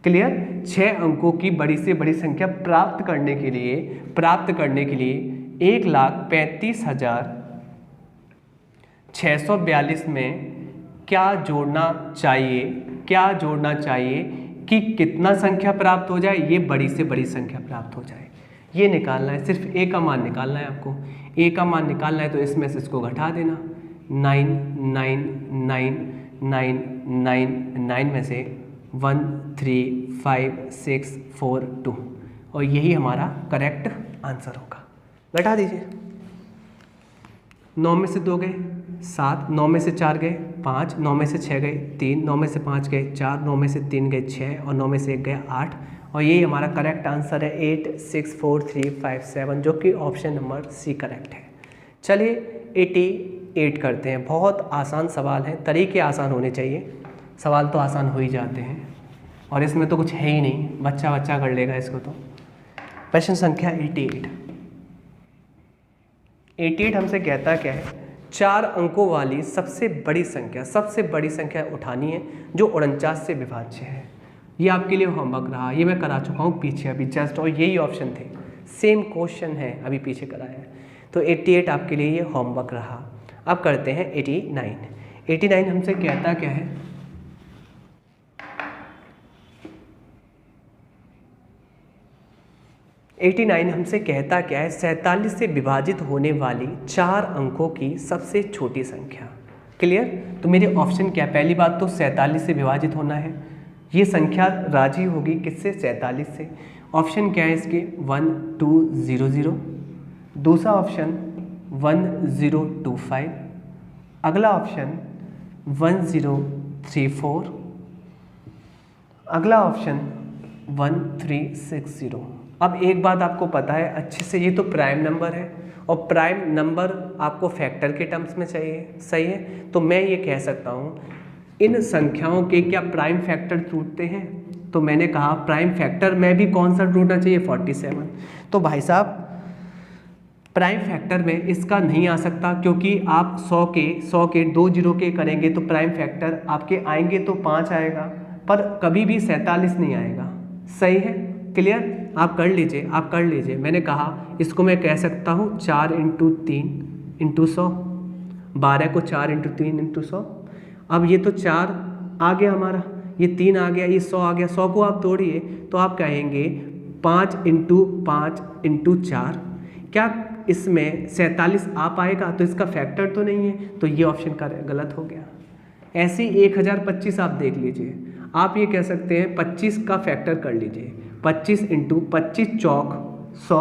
क्लियर, 6 अंकों की बड़ी से बड़ी संख्या प्राप्त करने के लिए 1,35,642 में क्या जोड़ना चाहिए कि कितना संख्या प्राप्त हो जाए, ये बड़ी से बड़ी संख्या प्राप्त हो जाए, ये निकालना है। सिर्फ ए का मान निकालना है आपको, ए का मान निकालना है तो इसमें से इसको घटा देना, 99999 में से 135,642, और यही हमारा करेक्ट आंसर होगा। घटा दीजिए, 9 में से 2 गए 7, 9 में से 4 गए 5, 9 में से 6 गए 3, 9 में से 5 गए 4, 9 में से 3 गए 6, और 9 में से 1 गया 8, और यही हमारा करेक्ट आंसर है 864357, जो कि ऑप्शन नंबर सी करेक्ट है। चलिए 88 करते हैं। बहुत आसान सवाल है, तरीके आसान होने चाहिए, सवाल तो आसान हो ही जाते हैं, और इसमें तो कुछ है ही नहीं, बच्चा कर लेगा इसको। तो प्रश्न संख्या 88 हमसे कहता क्या है, 4 अंकों वाली सबसे बड़ी संख्या उठानी है जो 49 से विभाज्य है। ये आपके लिए होमवर्क रहा, ये मैं करा चुका हूँ पीछे अभी जस्ट, और यही ऑप्शन थे, सेम क्वेश्चन है अभी पीछे कराया है। तो 88 आपके लिए ये होमवर्क रहा। अब करते हैं 89 हमसे कहता क्या है, 89 हमसे कहता क्या है, 47 से विभाजित होने वाली 4 अंकों की सबसे छोटी संख्या। क्लियर? तो मेरे ऑप्शन क्या है, पहली बात तो 47 से विभाजित होना है, ये संख्या राजी होगी किससे, 47 से। ऑप्शन क्या है इसके, 1200। दूसरा ऑप्शन 1025, अगला ऑप्शन 1034, अगला ऑप्शन 1360। अब एक बात आपको पता है अच्छे से, ये तो प्राइम नंबर है और प्राइम नंबर आपको फैक्टर के टर्म्स में चाहिए, सही है। तो मैं ये कह सकता हूँ इन संख्याओं के क्या प्राइम फैक्टर टूटते हैं, तो मैंने कहा प्राइम फैक्टर में भी कौन सा टूटना चाहिए, 47। तो भाई साहब प्राइम फैक्टर में इसका नहीं आ सकता, क्योंकि आप 100 के 2 जीरो के करेंगे तो प्राइम फैक्टर आपके आएंगे तो 5 आएगा, पर कभी भी 47 नहीं आएगा, सही है। क्लियर? आप कर लीजिए। मैंने कहा इसको मैं कह सकता हूँ 4 × 3 × 100, 12 को 4 × 3 × 100। अब ये तो 4 आ गया हमारा, ये 3 आ गया, ये 100 आ गया। 100 को आप तोड़िए तो आप कहेंगे 5 × 5 × 4। क्या इसमें 47 आ पाएगा? तो इसका फैक्टर तो नहीं है, तो ये ऑप्शन का गलत हो गया। ऐसे ही 1025 आप देख लीजिए, आप ये कह सकते हैं 25 का फैक्टर कर लीजिए, 25 × 25 चौक 100,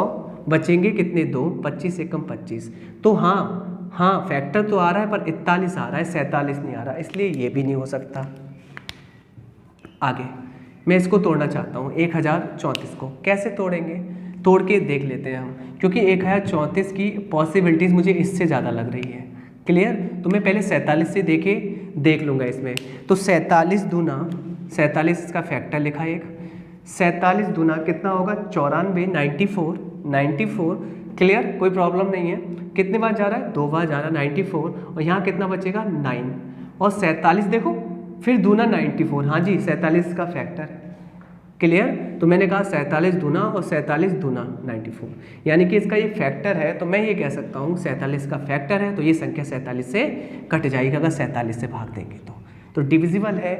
बचेंगे कितने, 2, 25 एकम 25। तो हाँ फैक्टर तो आ रहा है पर 41 आ रहा है, 47 नहीं आ रहा, इसलिए ये भी नहीं हो सकता। आगे मैं इसको तोड़ना चाहता हूँ 1034 को, कैसे तोड़ेंगे, तोड़ के देख लेते हैं हम, क्योंकि 1034 की पॉसिबिलिटीज़ मुझे इससे ज़्यादा लग रही है। क्लियर? तो मैं पहले 47 से देख लूँगा इसमें। तो 47 दूना 47 इसका फैक्टर लिखा एक, 47 दूना कितना होगा, 94, 94। क्लियर? कोई प्रॉब्लम नहीं है। कितने बार जा रहा है, 2 बार जा रहा है, 94, और यहाँ कितना बचेगा, 9, और 47 देखो फिर दूना 94, हाँ जी 47 का फैक्टर है। क्लियर? तो मैंने कहा 47 दूना और 47 दूना 94, यानी कि इसका ये फैक्टर है। तो मैं ये कह सकता हूँ 47 का फैक्टर है, तो ये संख्या 47 से कट जाएगी अगर 47 से भाग देंगे तो डिविजिबल है।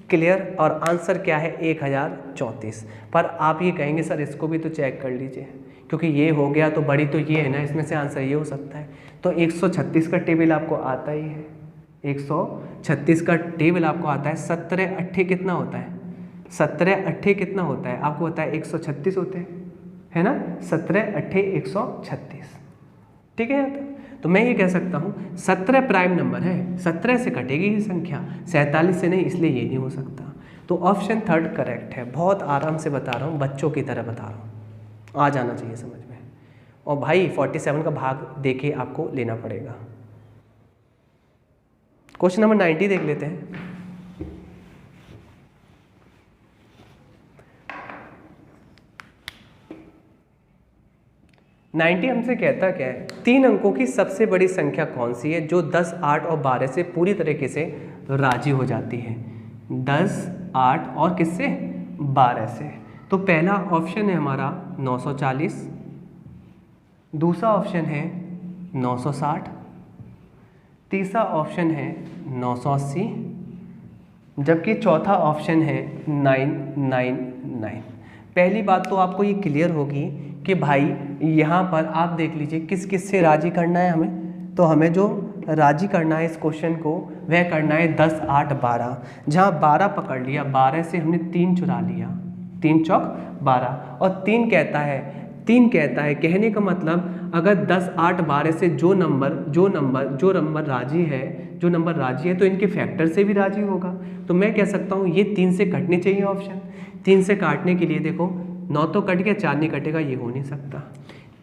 क्लियर? और आंसर क्या है, 1034। पर आप ये कहेंगे सर इसको भी तो चेक कर लीजिए, क्योंकि ये हो गया तो बड़ी तो ये है ना, इसमें से आंसर ये हो सकता है। तो 136 का टेबल आपको आता ही है, 136 का टेबल आपको आता है। 17 8 कितना होता है, 17 8 कितना होता है आपको पता है, 136 होते हैं, है ना। 17 8 136, ठीक है। तो मैं ये कह सकता हूँ 17 प्राइम नंबर है, 17 से कटेगी ये संख्या, 47 से नहीं, इसलिए ये नहीं हो सकता। तो ऑप्शन 3 करेक्ट है। बहुत आराम से बता रहा हूँ, बच्चों की तरह बता रहा हूँ, आ जाना चाहिए समझ में। और भाई 47 का भाग देके आपको लेना पड़ेगा। क्वेश्चन नंबर 90 देख लेते हैं। हमसे कहता क्या है, 3 अंकों की सबसे बड़ी संख्या कौन सी है जो 10, 8 और 12 से पूरी तरीके से राजी हो जाती है। 10, 8 और किससे, 12 से। तो पहला ऑप्शन है हमारा 940, दूसरा ऑप्शन है 960, तीसरा ऑप्शन है 980, जबकि चौथा ऑप्शन है 999। पहली बात तो आपको ये क्लियर होगी कि भाई यहाँ पर आप देख लीजिए किस किस से राजी करना है हमें। तो हमें जो राजी करना है इस क्वेश्चन को वह करना है 10, 8, 12। जहाँ 12 पकड़ लिया, 12 से हमने 3 चुरा लिया, 3 चौक 12, और 3 कहता है कहने का मतलब अगर 10, 8, 12 से जो नंबर राजी है तो इनके फैक्टर से भी राजी होगा। तो मैं कह सकता हूँ ये 3 से कटने चाहिए ऑप्शन। 3 से काटने के लिए देखो 9 तो कट गया, 4 नहीं कटेगा, ये हो नहीं सकता।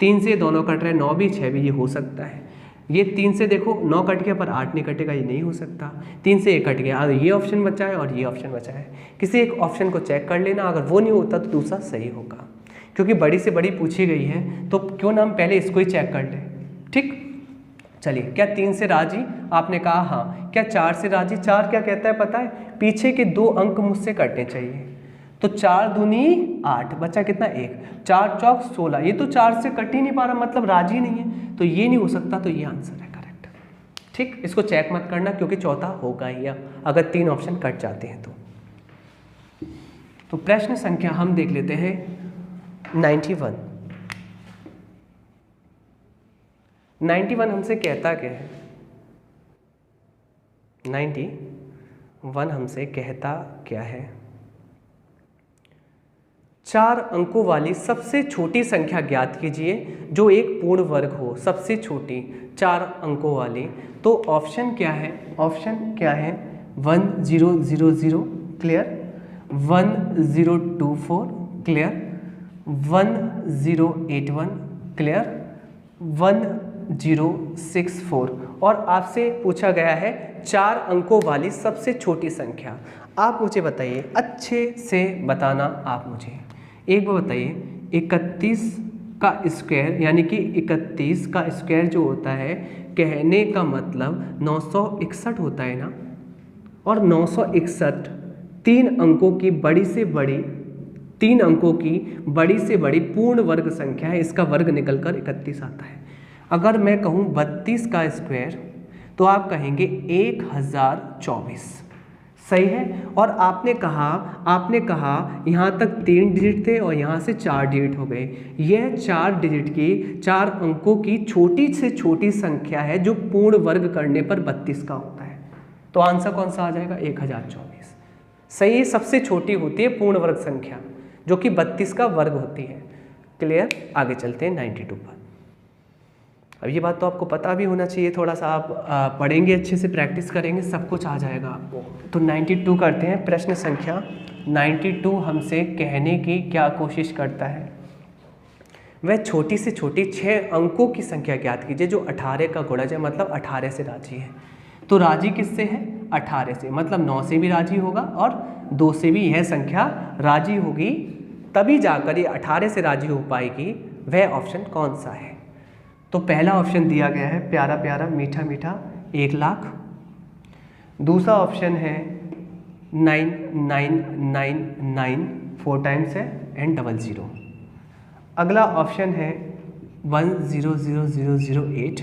3 से दोनों कट रहे हैं, 9 भी 6 भी, ये हो सकता है। ये 3 से देखो 9 कट गया पर 8 नहीं कटेगा, ये नहीं हो सकता। 3 से 1 कट गया, ये ऑप्शन बचा है और ये ऑप्शन बचा है। किसी एक ऑप्शन को चेक कर लेना, अगर वो नहीं होता तो दूसरा सही होगा, क्योंकि बड़ी से बड़ी पूछी गई है तो क्यों ना हम पहले इसको ही चेक कर लें। ठीक, चलिए। क्या 3 से राजी, आपने कहा हाँ। क्या 4 से राजी? 4 क्या कहता है पता है, पीछे के 2 अंक मुझसे कटने चाहिए। तो 4 दूनी 8, बचा कितना 1, 4 चौक 16। ये तो 4 से कट ही नहीं पा रहा, मतलब राजी नहीं है, तो ये नहीं हो सकता। तो ये आंसर है करेक्ट। ठीक, इसको चेक मत करना क्योंकि चौथा होगा ही अगर 3 ऑप्शन कट जाते हैं तो प्रश्न संख्या हम देख लेते हैं 91। 91 हमसे कहता क्या है? 91 हमसे कहता क्या है? 4 अंकों वाली सबसे छोटी संख्या ज्ञात कीजिए जो एक पूर्ण वर्ग हो। सबसे छोटी 4 अंकों वाली, तो ऑप्शन क्या है? ऑप्शन क्या है? 1000 क्लियर, 1024 क्लियर, 1081 क्लियर, 1064। और आपसे पूछा गया है 4 अंकों वाली सबसे छोटी संख्या। आप मुझे बताइए, अच्छे से बताना आप मुझे। एक बार बताइए, 31 का स्क्वायर यानी कि 31 का स्क्वायर जो होता है, कहने का मतलब 961 होता है ना। और 961 3 अंकों की बड़ी से बड़ी 3 अंकों की बड़ी से बड़ी पूर्ण वर्ग संख्या है। इसका वर्ग निकलकर 31 आता है। अगर मैं कहूँ 32 का स्क्वायर तो आप कहेंगे 1024, सही है। और आपने कहा यहाँ तक 3 डिजिट थे और यहाँ से 4 डिजिट हो गए। यह 4 डिजिट की 4 अंकों की छोटी से छोटी संख्या है जो पूर्ण वर्ग करने पर 32 का होता है। तो आंसर कौन सा आ जाएगा? 1024, सही है। सबसे छोटी होती है पूर्ण वर्ग संख्या जो कि 32 का वर्ग होती है। क्लियर? आगे चलते हैं 92 पर। अब ये बात तो आपको पता भी होना चाहिए, थोड़ा सा आप पढ़ेंगे, अच्छे से प्रैक्टिस करेंगे, सब कुछ आ जाएगा आपको। तो 92 करते हैं। प्रश्न संख्या 92 हमसे कहने की क्या कोशिश करता है? वह छोटी से छोटी 6 अंकों की संख्या ज्ञात कीजिए जो 18 का गुणज है, मतलब 18 से राजी है। तो राजी किससे है? 18 से, मतलब 9 से भी राजी होगा और 2 से भी यह संख्या राजी होगी, तभी जाकर ये 18 से राजी हो पाएगी। वह ऑप्शन कौन सा है? तो पहला ऑप्शन दिया गया है प्यारा प्यारा मीठा मीठा 1 लाख। दूसरा ऑप्शन है 9999 4 टाइम्स है एंड 00। अगला ऑप्शन है 100008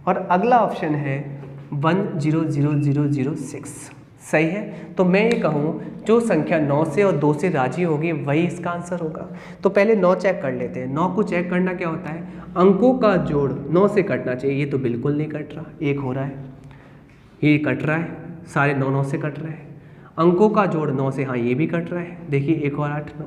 और अगला ऑप्शन है 100006। सही है। तो मैं ये कहूँ जो संख्या 9 से और 2 से राजी होगी वही इसका आंसर होगा। तो पहले 9 चेक कर लेते हैं। 9 को चेक करना क्या होता है? अंकों का जोड़ 9 से कटना चाहिए। ये तो बिल्कुल नहीं कट रहा, 1 हो रहा है, ये कट रहा है, सारे 9 से कट रहे हैं। अंकों का जोड़ 9 से, हाँ ये भी कट रहा है, देखिए 1 और 8 9,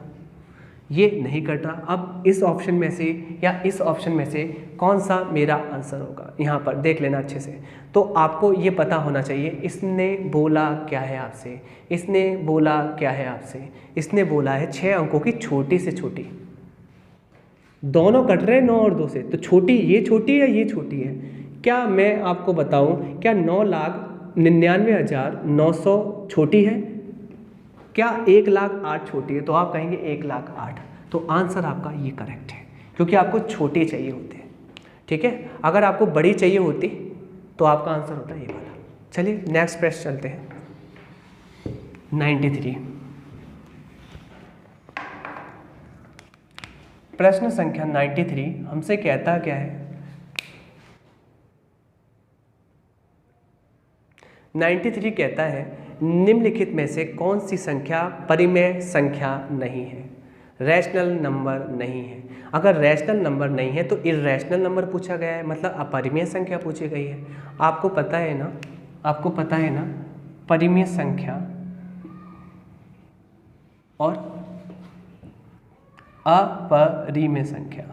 ये नहीं कट रहा। अब इस ऑप्शन में से या इस ऑप्शन में से कौन सा मेरा आंसर होगा, यहाँ पर देख लेना अच्छे से। तो आपको ये पता होना चाहिए इसने बोला क्या है आपसे, इसने बोला क्या है आपसे। इसने बोला है 6 अंकों की छोटी से छोटी, दोनों कट रहे हैं 9 और 2 से, तो छोटी ये छोटी है, ये छोटी है। क्या मैं आपको बताऊं, क्या 9,99,900 छोटी है? क्या 1,08,000 छोटी है? तो आप कहेंगे 1,08,000। तो आंसर आपका ये करेक्ट है, क्योंकि आपको छोटे चाहिए होते हैं। ठीक है, अगर आपको बड़ी चाहिए होती तो आपका आंसर होता है ये वाला। चलिए नेक्स्ट प्रश्न चलते हैं। 93 प्रश्न संख्या 93 हमसे कहता क्या है? 93 कहता है निम्नलिखित में से कौन सी संख्या परिमेय संख्या नहीं है, रैशनल नंबर नहीं है। अगर रैशनल नंबर नहीं है तो इर्रेशनल नंबर पूछा गया है, मतलब अपरिमेय संख्या पूछी गई है। आपको पता है ना, आपको पता है ना, परिमेय संख्या और अपरिमेय संख्या।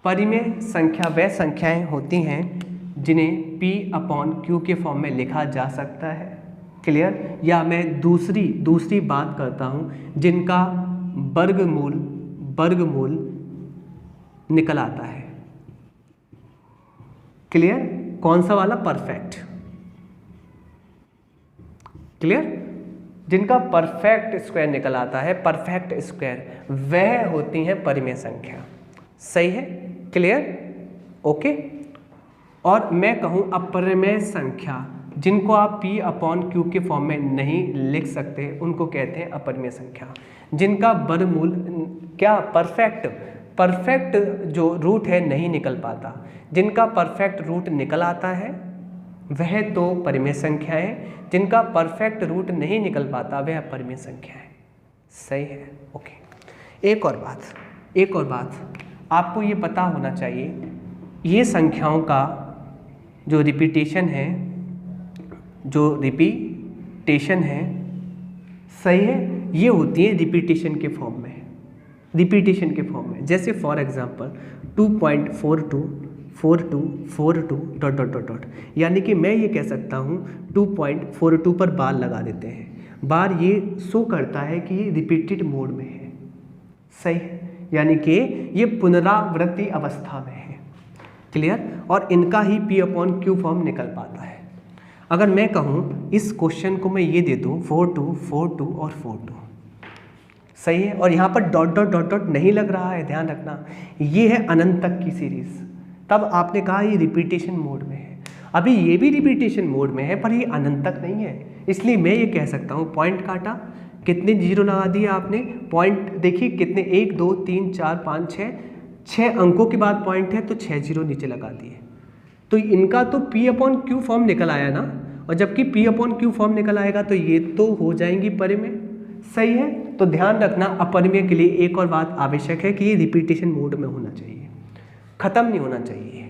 परिमेय संख्या वह संख्याएं होती हैं जिन्हें P/Q के फॉर्म में लिखा जा सकता है। क्लियर? या मैं दूसरी बात करता हूं, जिनका वर्गमूल निकल आता है। क्लियर? कौन सा वाला? परफेक्ट। क्लियर? जिनका परफेक्ट स्क्वायर निकल आता है, परफेक्ट स्क्वायर, वह होती हैं परिमेय संख्या। सही है? क्लियर? ओके। और मैं कहूं अपरिमेय संख्या, जिनको आप P/Q के फॉर्म में नहीं लिख सकते, उनको कहते हैं अपरिमेय संख्या। जिनका वर्गमूल क्या परफेक्ट जो रूट है नहीं निकल पाता, जिनका परफेक्ट रूट निकल आता है वह तो परिमेय संख्या है, जिनका परफेक्ट रूट नहीं निकल पाता वह अपरिमेय संख्या है। सही है? ओके। एक और बात आपको ये पता होना चाहिए ये संख्याओं का जो रिपीटेशन है, सही है, ये होती है रिपीटेशन के फॉर्म में। जैसे फॉर एग्जांपल 2.42 42 42 ... यानी कि मैं ये कह सकता हूँ 2.42 पर बार लगा देते हैं। बार ये शो करता है कि ये रिपीटेड मोड में है, सही है, यानी कि ये पुनरावृत्ति अवस्था में है। क्लियर? और इनका ही P/Q फॉर्म निकल पाता है। अगर मैं कहूँ इस क्वेश्चन को मैं ये दे दूँ 42 42 और 42, सही है, और यहाँ पर डॉट नहीं लग रहा है, ध्यान रखना, ये है अनंत तक की सीरीज, तब आपने कहा ये रिपीटेशन मोड में है। अभी ये भी रिपीटेशन मोड में है पर ये अनंत तक नहीं है, इसलिए मैं ये कह सकता हूँ, पॉइंट काटा, कितने जीरो लगा दिए आपने, पॉइंट देखिए कितने, 1 2 3 4 5 6 अंकों के बाद पॉइंट है तो 6 जीरो नीचे लगा दिए। तो इनका तो P/Q फॉर्म निकल आया ना, और जबकि P/Q फॉर्म निकल आएगा तो ये तो हो जाएंगी परिमेय, सही है। तो ध्यान रखना, अपरिमेय के लिए एक और बात आवश्यक है कि ये रिपीटेशन मोड में होना चाहिए, ख़त्म नहीं होना चाहिए।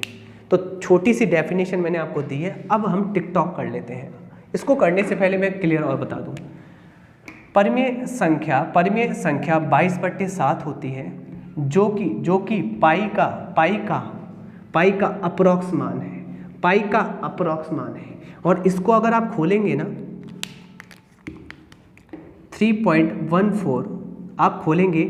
तो छोटी सी डेफिनेशन मैंने आपको दी है। अब हम टिक-टॉक कर लेते हैं। इसको करने से पहले मैं क्लियर और बता दूं, परिमेय संख्या 22/7 होती है, जो कि पाई का अप्रॉक्स मान है, और इसको अगर आप खोलेंगे ना 3.14 आप खोलेंगे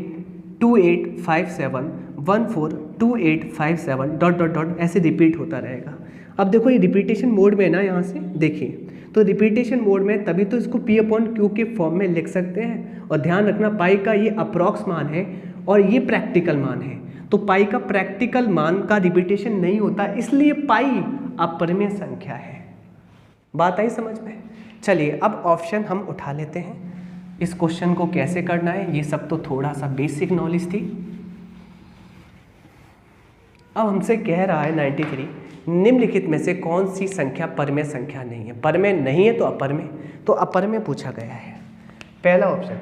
2857 ऐसे रिपीट होता रहेगा। अब देखो ये रिपीटेशन मोड में है ना, यहाँ से देखिए, तो रिपीटेशन मोड में तभी तो इसको P/Q के फॉर्म में लिख सकते हैं। और ध्यान रखना, पाई का ये अप्रॉक्स मान है और ये प्रैक्टिकल मान है, तो पाई का प्रैक्टिकल मान का रिपीटेशन नहीं होता, इसलिए पाई अपरिमेय संख्या है। बात आई समझ में? चलिए अब ऑप्शन हम उठा लेते हैं। इस क्वेश्चन को कैसे करना है, ये सब तो थोड़ा सा बेसिक नॉलेज थी। अब हमसे कह रहा है 93, निम्नलिखित में से कौन सी संख्या परिमेय संख्या नहीं है। परिमेय नहीं है तो अपरिमेय पूछा गया है। पहला ऑप्शन,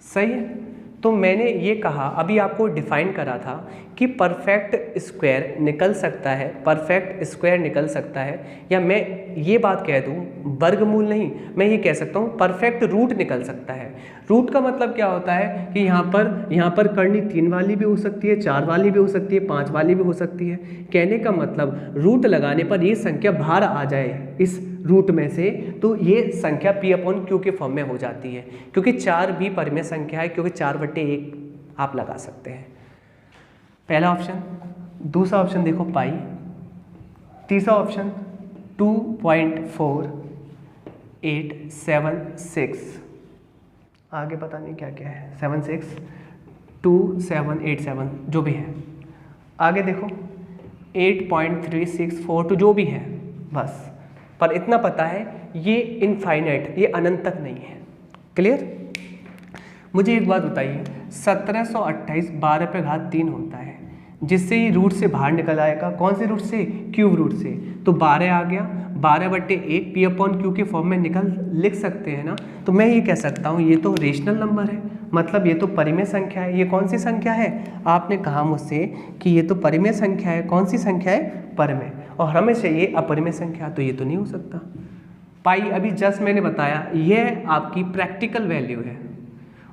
सही है। तो मैंने ये कहा, अभी आपको डिफाइन करा था कि परफेक्ट स्क्वायर निकल सकता है, या मैं ये बात कह दूं, वर्गमूल नहीं, मैं ये कह सकता हूँ परफेक्ट रूट निकल सकता है। रूट का मतलब क्या होता है कि यहाँ पर करनी 3 वाली भी हो सकती है, 4 वाली भी हो सकती है, 5 वाली भी हो सकती है। कहने का मतलब रूट लगाने पर ये संख्या बाहर आ जाए इस रूट में से, तो ये संख्या P/Q के फॉर्म में हो जाती है, क्योंकि 4 भी परिमेय संख्या है, क्योंकि 4/1 आप लगा सकते हैं। पहला ऑप्शन। दूसरा ऑप्शन देखो पाई। तीसरा ऑप्शन 2.4876, आगे पता नहीं क्या क्या है, 762787 जो भी है। आगे देखो 8.3642 जो भी है, बस। पर इतना पता है ये इनफाइनाइट, ये अनंत तक नहीं है। क्लियर? मुझे एक बात बताइए, 1728 12/3 होता है, जिससे ये रूट से बाहर निकल आएगा। कौन से रूट से? क्यूब रूट से। तो 12 आ गया, 12/1 P/Q के फॉर्म में लिख सकते हैं ना। तो मैं ये कह सकता हूँ ये तो रेशनल नंबर है, मतलब ये तो परिमेय संख्या है। ये कौन सी संख्या है? आपने कहा मुझसे कि ये तो परिमेय संख्या है। कौन सी संख्या है? परिमेय। और हमें चाहिए अपरिमेय संख्या, तो ये तो नहीं हो सकता। पाई अभी जस्ट मैंने बताया, ये आपकी प्रैक्टिकल वैल्यू है,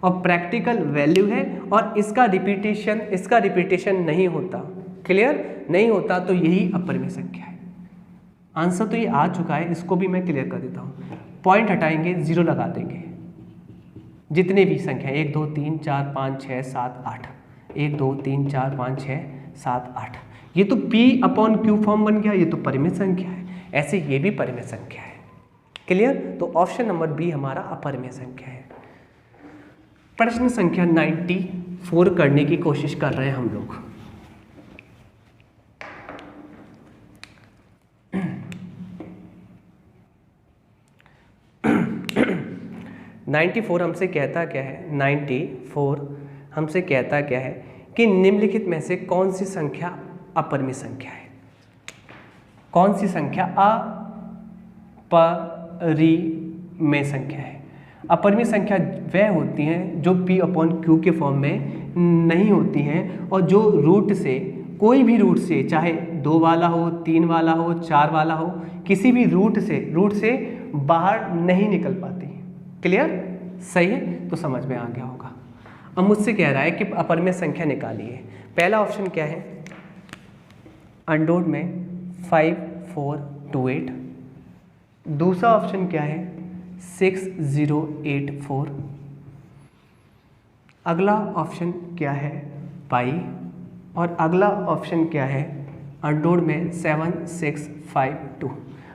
और प्रैक्टिकल वैल्यू है, और इसका रिपीटेशन नहीं होता। क्लियर? नहीं होता, तो यही अपरिमेय संख्या है। आंसर तो ये आ चुका है, इसको भी मैं क्लियर कर देता हूँ। पॉइंट हटाएंगे, 0 लगा देंगे। जितने भी संख्या 1 2 3 4 5 6 7 8, 1 2 3 4 5 6 7 8, ये तो P/Q फॉर्म बन गया, ये तो परिमेय संख्या है। ऐसे ये भी परिमेय संख्या है। क्लियर? तो ऑप्शन नंबर बी हमारा अपरिमेय संख्या है। प्रश्न संख्या 94 करने की कोशिश कर रहे हैं हम लोग। हमसे कहता क्या है? 94 हमसे कहता क्या है कि निम्नलिखित में से कौन सी संख्या अपरिमेय संख्या है? कौन सी संख्या अपरिमेय संख्या है? अपरिमेय संख्या वह होती हैं जो p अपॉन क्यू के फॉर्म में नहीं होती हैं और जो रूट से, कोई भी रूट से, चाहे 2 वाला हो, 3 वाला हो, 4 वाला हो, किसी भी रूट से बाहर नहीं निकल पाती। क्लियर? सही है, तो समझ में आ गया होगा। अब मुझसे कह रहा है कि अपरिमेय संख्या निकालिए। पहला ऑप्शन क्या है, अंडोड में 5, 4, 2, 8। दूसरा ऑप्शन क्या है, 6, 0, 8, 4। अगला ऑप्शन क्या है, पाई। और अगला ऑप्शन क्या है, अंडोड में 7, 6, 5, 2।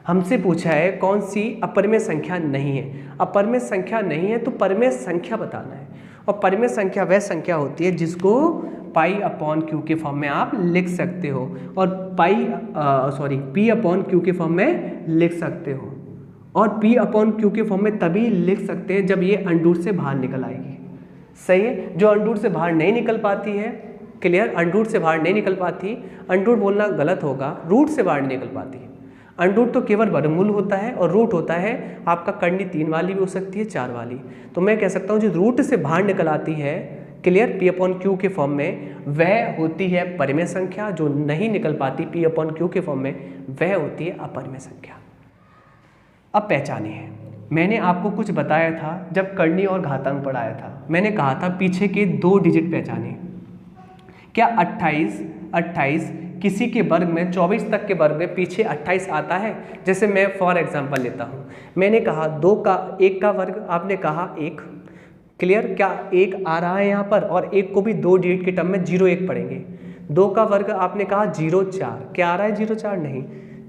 हमसे पूछा है कौन सी अपरिमेय संख्या नहीं है। अपरिमेय संख्या नहीं है तो परिमेय संख्या बताना है, और परिमेय संख्या वह संख्या होती है जिसको पाई अपॉन क्यू के फॉर्म में आप लिख सकते हो, और पी अपॉन क्यू के फॉर्म में लिख सकते हो। और पी अपॉन क्यू के फॉर्म में तभी लिख सकते हैं जब ये अंडरूट से बाहर निकल आएगी। सही है, जो अंडरूट से बाहर नहीं निकल पाती है, क्लियर, अंडरूट से बाहर नहीं निकल पाती, अंडरूट बोलना गलत होगा, रूट से बाहर नहीं निकल पाती। अंडरूट तो केवल वर्गमूल होता है, और रूट होता है आपका करनी 3 वाली भी हो सकती है, 4 वाली। तो मैं कह सकता हूँ जो रूट से बाहर निकल आती है, क्लियर, पी अपॉन क्यू के फॉर्म में, वह होती है परिमेय संख्या। जो नहीं निकल पाती पी अपॉन क्यू के फॉर्म में, वह होती है अपरिमेय संख्या। अब पहचानिए, मैंने आपको कुछ बताया था जब करनी और घातांक पढ़ाया था। मैंने कहा था पीछे के 2 डिजिट पहचानिए। क्या 28 किसी के वर्ग में, 24 तक के वर्ग में पीछे 28 आता है? जैसे मैं फॉर एग्जांपल लेता हूँ, मैंने कहा 1 का वर्ग, आपने कहा 1। क्लियर, क्या 1 आ रहा है यहाँ पर, और 1 को भी 2 डिजिट के टर्म में 0-1 पढ़ेंगे। 2 का वर्ग आपने कहा 0-4, क्या आ रहा है 0-4? नहीं।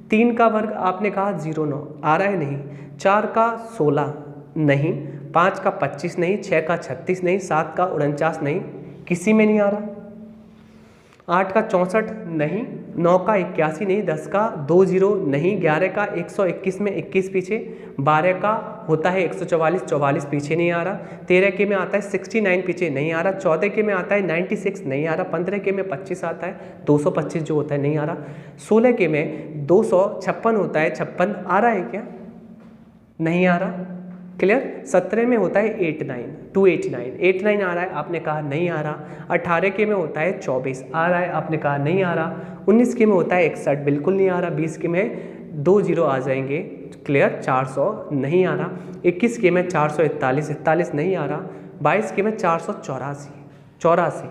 3 का वर्ग आपने कहा 0-9, आ रहा है? नहीं। 4 का 16 नहीं, 5 का 25 नहीं, 6 का 36 नहीं, 7 का 49 नहीं, किसी में नहीं आ रहा। 8 का 64 नहीं, 9 का 81 नहीं, 10 का 20 नहीं, 11 का 121 में 21 पीछे, 12 का होता है 144, 44 पीछे नहीं आ रहा, 13 के में आता है 69 पीछे नहीं आ रहा, 14 के में आता है 96 नहीं आ रहा, 15 के में 25 आता है, 225 जो होता है नहीं आ रहा, 16 के में 256 होता है, 56 आ रहा है क्या? नहीं आ रहा। क्लियर, 17 में होता है 289 आ रहा है, आपने कहा नहीं आ रहा। 18 के में होता है 24 आ रहा है, आपने कहा नहीं आ रहा। 19 के में होता है 61, बिल्कुल नहीं आ रहा। 20 के में 2 0 आ जाएंगे, क्लियर, 400 नहीं आ रहा। 21 के में 441 नहीं आ रहा। 22 के में 484।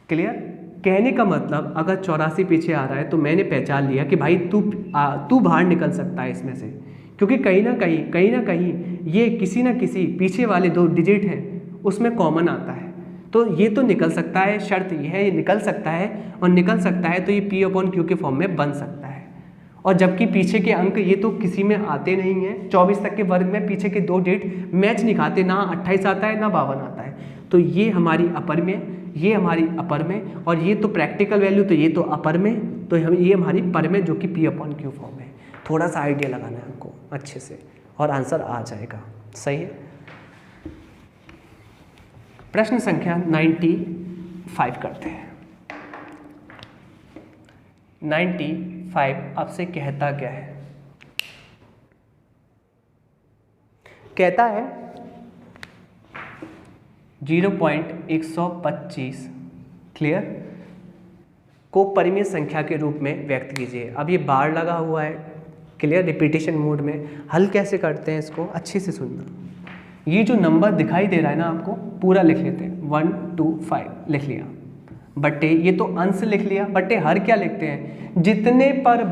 क्लियर, कहने का मतलब अगर 84 पीछे आ रहा है तो मैंने पहचान लिया कि भाई तू बाहर निकल सकता है इसमें से, क्योंकि कहीं ना कहीं ये किसी ना किसी पीछे वाले 2 डिजिट हैं उसमें कॉमन आता है, तो ये तो निकल सकता है। शर्त ये है ये निकल सकता है, और निकल सकता है तो ये पी अपॉन क्यू के फॉर्म में बन सकता है। और जबकि पीछे के अंक ये तो किसी में आते नहीं हैं, 24 तक के वर्ग में पीछे के 2 डिजिट मैच नहीं खाते, ना 28 आता है ना 52 आता है, तो ये हमारी अपर में, ये हमारी अपर में, और ये तो प्रैक्टिकल वैल्यू, तो ये तो अपर में, तो हम ये हमारी पर में, जो कि पी अपॉन क्यू फॉर्म है। थोड़ा सा आइडिया लगाना है हमको अच्छे से, और आंसर आ जाएगा। सही है। प्रश्न संख्या 95 करते हैं। 95 आपसे कहता क्या है? कहता है 0.125 क्लियर को परिमेय संख्या के रूप में व्यक्त कीजिए। अब ये बार लगा हुआ है, क्लियर, रिपीटिशन मोड में। हल कैसे करते हैं इसको अच्छे से सुनना। ये जो नंबर दिखाई दे रहा है ना आपको, पूरा लिख लेते हैं, 1 2 5 लिख लिया, बट्टे ये तो अंश लिख लिया, बट्टे हर क्या लिखते हैं? जितने पर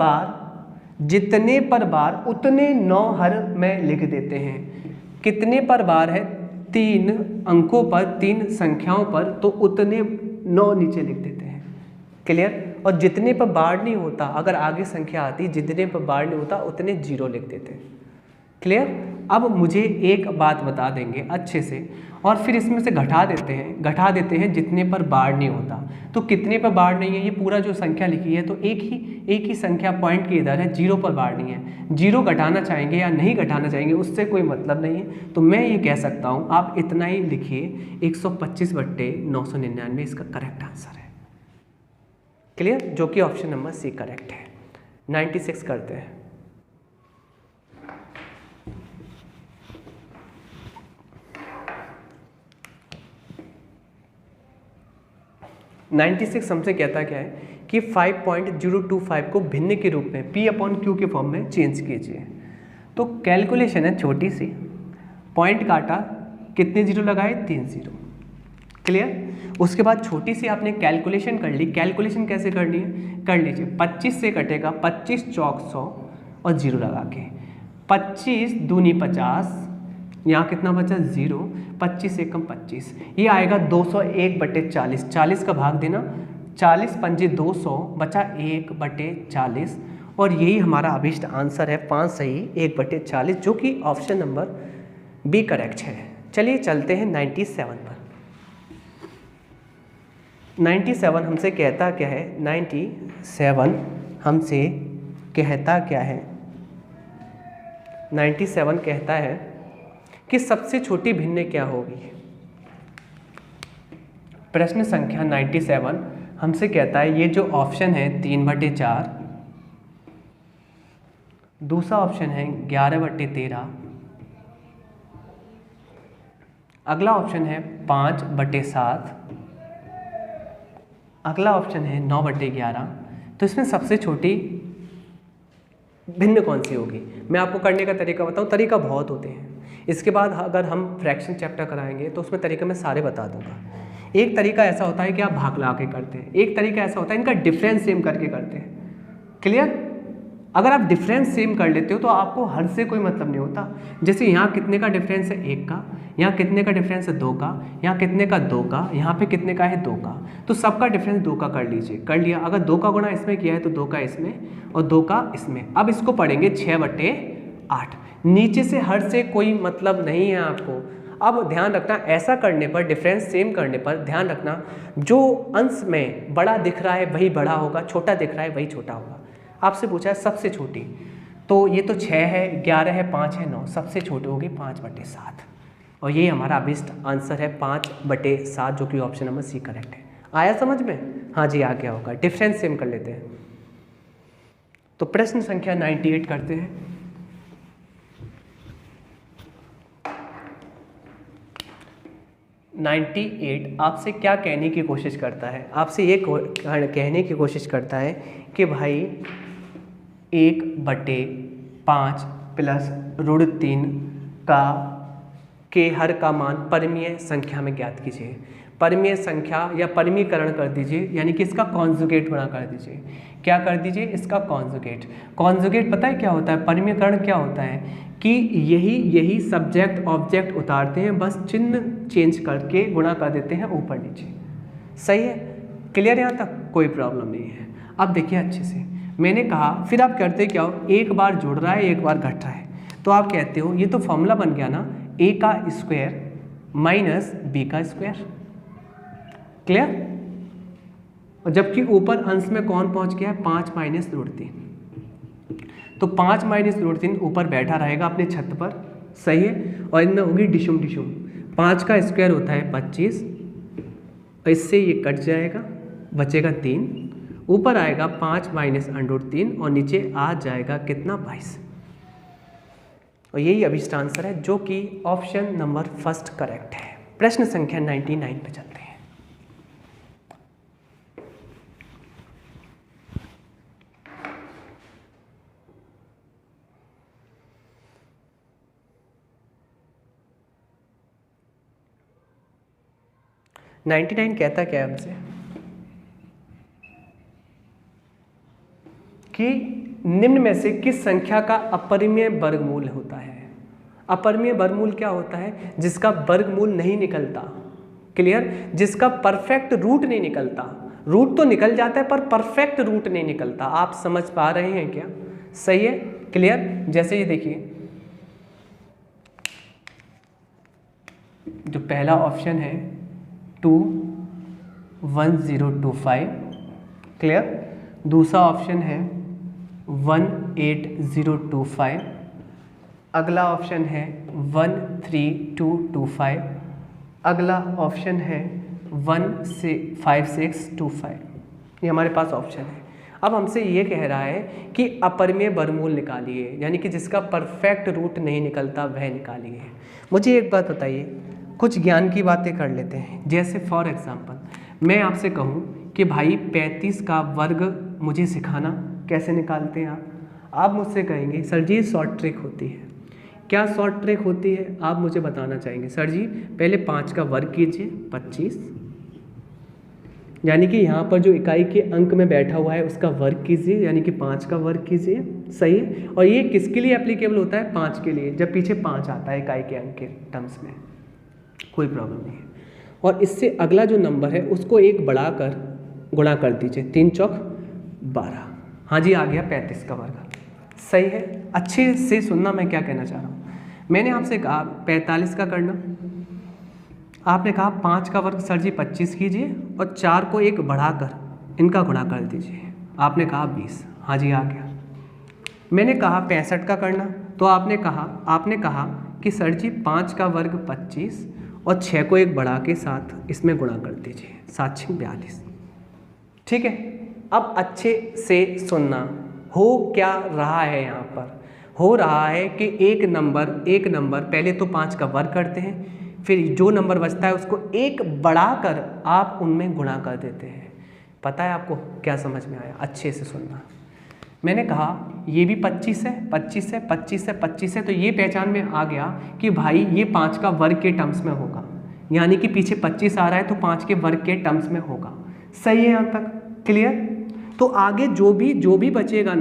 बार उतने 9 हर में लिख देते हैं। कितने पर बार है? 3 अंकों पर, 3 संख्याओं पर, तो उतने 9 नीचे लिख देते हैं। क्लियर, और जितने पर बार नहीं होता, अगर आगे संख्या आती, जितने पर बार नहीं होता उतने 0 लिख देते हैं। क्लियर, अब मुझे एक बात बता देंगे अच्छे से, और फिर इसमें से घटा देते हैं जितने पर बार नहीं होता। तो कितने पर बार नहीं है, ये पूरा जो संख्या लिखी है, तो एक ही संख्या पॉइंट के इधर है, 0 पर बार नहीं है। 0 घटाना चाहेंगे या नहीं घटाना चाहेंगे उससे कोई मतलब नहीं है। तो मैं ये कह सकता हूँ, आप इतना ही लिखिए, 125/999 इसका करेक्ट आंसर है। क्लियर, जो कि ऑप्शन नंबर सी करेक्ट है। 96 करते हैं। 96 हमसे कहता क्या है कि 5.025 को भिन्न के रूप में P/Q के फॉर्म में चेंज कीजिए। तो कैलकुलेशन है छोटी सी, पॉइंट काटा, कितने जीरो लगाए, 3 जीरो, क्लियर। उसके बाद छोटी सी आपने कैलकुलेशन कर ली। कैलकुलेशन कैसे करनी है, कर लीजिए। 25 से कटेगा 25 चौक 100 और जीरो लगा के, 25 दूनी 50, यहाँ कितना बचा 0, 25 से कम 25, ये आएगा 201/40, 40 का भाग देना, 40 पंजे 200, बचा 1/40 और यही हमारा अभिष्ट आंसर है 5 सही 1/40, जो कि ऑप्शन नंबर बी करेक्ट है। चलिए चलते हैं 97 पर। 97 हमसे कहता क्या है, 97 हमसे कहता क्या है, 97 कहता है कि सबसे छोटी भिन्न क्या होगी। प्रश्न संख्या 97 हमसे कहता है, ये जो ऑप्शन है 3/4, दूसरा ऑप्शन है 11/13, अगला ऑप्शन है 5/7, अगला ऑप्शन है 9/11। तो इसमें सबसे छोटी भिन्न कौन सी होगी। मैं आपको करने का तरीका बताऊं, तरीका बहुत होते हैं। इसके बाद अगर हम फ्रैक्शन चैप्टर कराएंगे तो उसमें तरीके मैं सारे बता दूंगा। एक तरीका ऐसा होता है कि आप भाग ला के करते हैं, एक तरीका ऐसा होता है इनका डिफरेंस सेम करके करते हैं, क्लियर। अगर आप डिफरेंस सेम कर लेते हो तो आपको हर से कोई मतलब नहीं होता। जैसे यहाँ कितने का डिफरेंस है, 1 का, यहाँ कितने का डिफरेंस है, 2 का, यहाँ कितने का 2 का, यहाँ पे कितने का है, 2 का, तो सबका डिफरेंस 2 का कर लीजिए। कर लिया, अगर 2 का गुणा इसमें किया है तो 2 का इसमें और 2 का इसमें। अब इसको पढ़ेंगे 6/8। नीचे से हर से कोई मतलब नहीं है आपको। अब ध्यान रखना, ऐसा करने पर, डिफरेंस सेम करने पर ध्यान रखना, जो अंश में बड़ा दिख रहा है वही बड़ा होगा, छोटा दिख रहा है वही छोटा होगा। आपसे पूछा है सबसे छोटी, तो ये तो 6 है, 11 है, 5 है, 9, सबसे छोटी होगी 5/7 और ये हमारा अभिष्ट आंसर है 5/7, जो कि ऑप्शन नंबर सी करेक्ट है। आया समझ में? हाँ जी, आ गया होगा। डिफरेंस सेम कर लेते हैं। तो प्रश्न संख्या 98 करते हैं। आपसे क्या कहने की कोशिश करता है, आपसे ये कहने की कोशिश करता है कि भाई 1/5 प्लस √3 का के हर का मान परिमेय संख्या में ज्ञात कीजिए। परिमेय संख्या या परिमीकरण कर दीजिए, यानी कि इसका कॉन्जुगेट बना कर दीजिए। क्या कर दीजिए, इसका कॉन्जुगेट। कॉन्जुगेट पता है क्या होता है, परिमीकरण क्या होता है कि यही सब्जेक्ट ऑब्जेक्ट उतारते हैं, बस चिन्ह चेंज करके गुणा कर देते हैं ऊपर नीचे। सही है, क्लियर? यहाँ तक कोई प्रॉब्लम नहीं है। अब देखिए अच्छे से, मैंने कहा, फिर आप करते क्या हो, एक बार जुड़ रहा है एक बार घट रहा है, तो आप कहते हो ये तो फॉर्मूला बन गया ना, a का स्क्वायर माइनस b का स्क्वायर, क्लियर। और जबकि ऊपर अंश में कौन पहुंच गया है, 5 माइनस √3, तो 5 माइनस √3 ऊपर बैठा रहेगा अपने छत पर, सही है। और इनमें होगी डिशुम डिशुम, 5 का स्क्वायर होता है 25, और इससे ये कट जाएगा, बचेगा 3, ऊपर आएगा 5 माइनस √3 और नीचे आ जाएगा कितना, 22। और यही अभिष्ट आंसर है, जो कि ऑप्शन नंबर फर्स्ट करेक्ट है। प्रश्न संख्या 99 पे चलते हैं। नाइन्टी 99 कहता क्या है हमसे कि निम्न में से किस संख्या का अपरिमेय वर्गमूल होता है। अपरिमेय वर्गमूल क्या होता है, जिसका वर्गमूल नहीं निकलता, क्लियर, जिसका परफेक्ट रूट नहीं निकलता। रूट तो निकल जाता है पर परफेक्ट रूट नहीं निकलता। आप समझ पा रहे हैं क्या? सही है, क्लियर। जैसे ये देखिए, जो पहला ऑप्शन है 21025, क्लियर। दूसरा ऑप्शन है 18025, अगला ऑप्शन है 13225, अगला ऑप्शन है 15625। ये हमारे पास ऑप्शन है। अब हमसे ये कह रहा है कि अपरिमेय वर्गमूल निकालिए, यानी कि जिसका परफेक्ट रूट नहीं निकलता वह निकालिए। मुझे एक बात बताइए, कुछ ज्ञान की बातें कर लेते हैं। जैसे फॉर एग्जांपल मैं आपसे कहूँ कि भाई 35 का वर्ग मुझे सिखाना, कैसे निकालते हैं आप मुझसे कहेंगे सर जी शॉर्ट ट्रिक होती है। क्या शॉर्ट ट्रिक होती है आप मुझे बताना चाहेंगे? सर जी पहले 5 का वर्ग कीजिए 25, यानी कि यहाँ पर जो इकाई के अंक में बैठा हुआ है उसका वर्ग कीजिए, यानी कि 5 का वर्ग कीजिए, सही है। और ये किसके लिए एप्लीकेबल होता है? 5 के लिए, जब पीछे 5 आता है इकाई के अंक के टर्म्स में, कोई प्रॉब्लम नहीं है। और इससे अगला जो नंबर है उसको एक बढ़ाकर गुणा कर दीजिए, 3 चौक 12। हाँ जी आ गया 35 का वर्ग, सही है। अच्छे से सुनना मैं क्या कहना चाह रहा हूँ। मैंने आपसे कहा 45 का करना, आपने कहा 5 का वर्ग सर जी 25 कीजिए और 4 को एक बढ़ाकर इनका गुणा कर दीजिए, आपने कहा 20। हाँ जी आ गया। मैंने कहा 65 का करना, तो आपने कहा कि सर जी 5 का वर्ग 25 और 6 को एक बढ़ा के साथ इसमें गुणा कर दीजिए, 7 6 42। ठीक है, अब अच्छे से सुनना, हो क्या रहा है यहाँ पर? हो रहा है कि एक नंबर पहले तो 5 का वर्ग करते हैं, फिर जो नंबर बचता है उसको एक बढ़ाकर आप उनमें गुणा कर देते हैं। पता है आपको क्या समझ में आया? अच्छे से सुनना। मैंने कहा ये भी 25 है, 25 है, 25 है, 25 है, तो ये पहचान में आ गया कि भाई ये 5 का वर्ग के टर्म्स में होगा, यानी कि पीछे 25 आ रहा है तो 5 के वर्ग के टर्म्स में होगा। सही है यहाँ तक? क्लियर? तो आगे जो भी बचेगा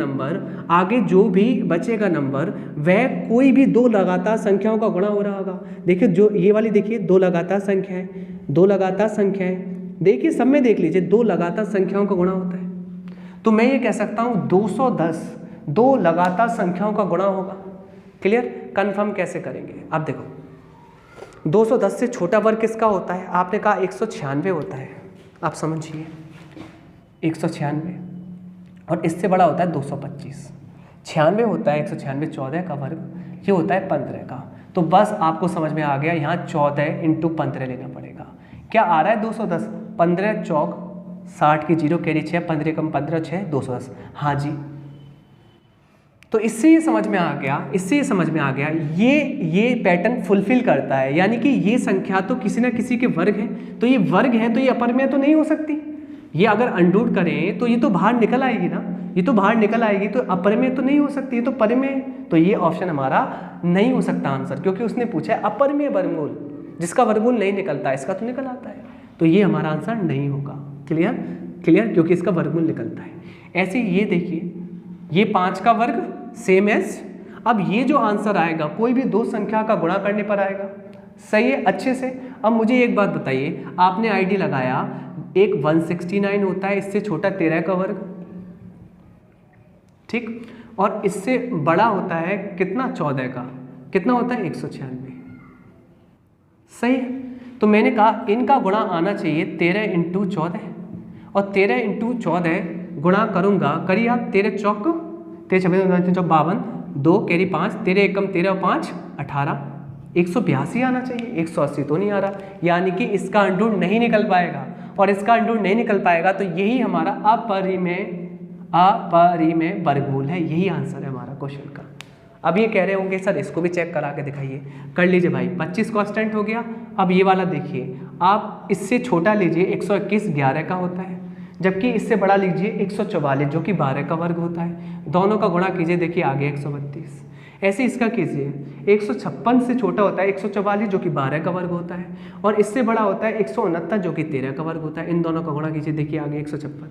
नंबर, वह कोई भी दो लगातार संख्याओं का गुणा हो रहा होगा। देखिए जो ये वाली देखिए दो लगातार संख्याएं, देखिए सब में देख लीजिए 2 लगातार संख्याओं का गुणा होता है। तो मैं ये कह सकता हूँ 210 2 लगातार संख्याओं का गुणा होगा। क्लियर? कंफर्म कैसे करेंगे? अब देखो 210 से छोटा वर्ग किसका होता है? आपने कहा 196 होता है। आप समझिए 196, और इससे बड़ा होता है 225। 96 होता है 196, 14 का वर्ग, ये होता है 15 का। तो बस आपको समझ में आ गया, यहाँ 14 × 15 लेना पड़ेगा। क्या आ रहा है? 210। 15 चौक 60 की 0 कैरी 6, 15 कम 15 6 210। हाँ जी, तो इससे ये समझ में आ गया ये पैटर्न फुलफिल करता है, यानी कि ये संख्या तो किसी ना किसी के वर्ग है, तो ये वर्ग है तो ये अपरिमेय तो नहीं हो सकती। ये अगर अनडूड करें तो ये तो बाहर निकल आएगी ना, तो अपरिमेय तो नहीं हो सकती, ये तो परिमेय। तो ये ऑप्शन हमारा नहीं हो सकता आंसर, क्योंकि उसने पूछा है अपरिमेय वर्गमूल, जिसका वर्गमूल नहीं निकलता, इसका तो निकल आता है, तो ये हमारा आंसर नहीं होगा। क्लियर, क्योंकि इसका वर्गमूल निकलता है। ऐसे ये देखिए, ये 5 का वर्ग सेम एज, अब ये जो आंसर आएगा कोई भी दो संख्या का गुणा करने पर आएगा। सही है? अच्छे से। अब मुझे एक बात बताइए, आपने आईडी लगाया, एक 169 होता है, इससे छोटा 13 का वर्ग, ठीक, और इससे बड़ा होता है कितना? 14 का, कितना होता है? 196। सही है? तो मैंने कहा इनका गुणा आना चाहिए 13 × 14, और 13 × 14 गुणा करूंगा, करिए आप, 13 चौक 52, 2 कैरी 5, 13 एकम 13 और 5 18, 182 आना चाहिए, 180 तो नहीं आ रहा, यानी कि इसका अंडूड नहीं निकल पाएगा, और इसका अंडूड नहीं निकल पाएगा तो यही हमारा अपरिमेय वर्गमूल है। यही आंसर है हमारा क्वेश्चन का। अब ये कह रहे होंगे सर इसको भी चेक करा के दिखाइए। कर लीजिए भाई, 25 कांस्टेंट हो गया। अब ये वाला देखिए, आप इससे छोटा लीजिए, 121 11 का होता है, जबकि इससे बड़ा लीजिए 144 जो कि 12 का वर्ग होता है। दोनों का गुणा कीजिए, देखिए आगे 132। ऐसे इसका कीजिए, 156 से छोटा होता है 144 जो कि 12 का वर्ग होता है, और इससे बड़ा होता है 169 जो कि 13 का वर्ग होता है। इन दोनों का गुणा कीजिए, देखिए आगे 156।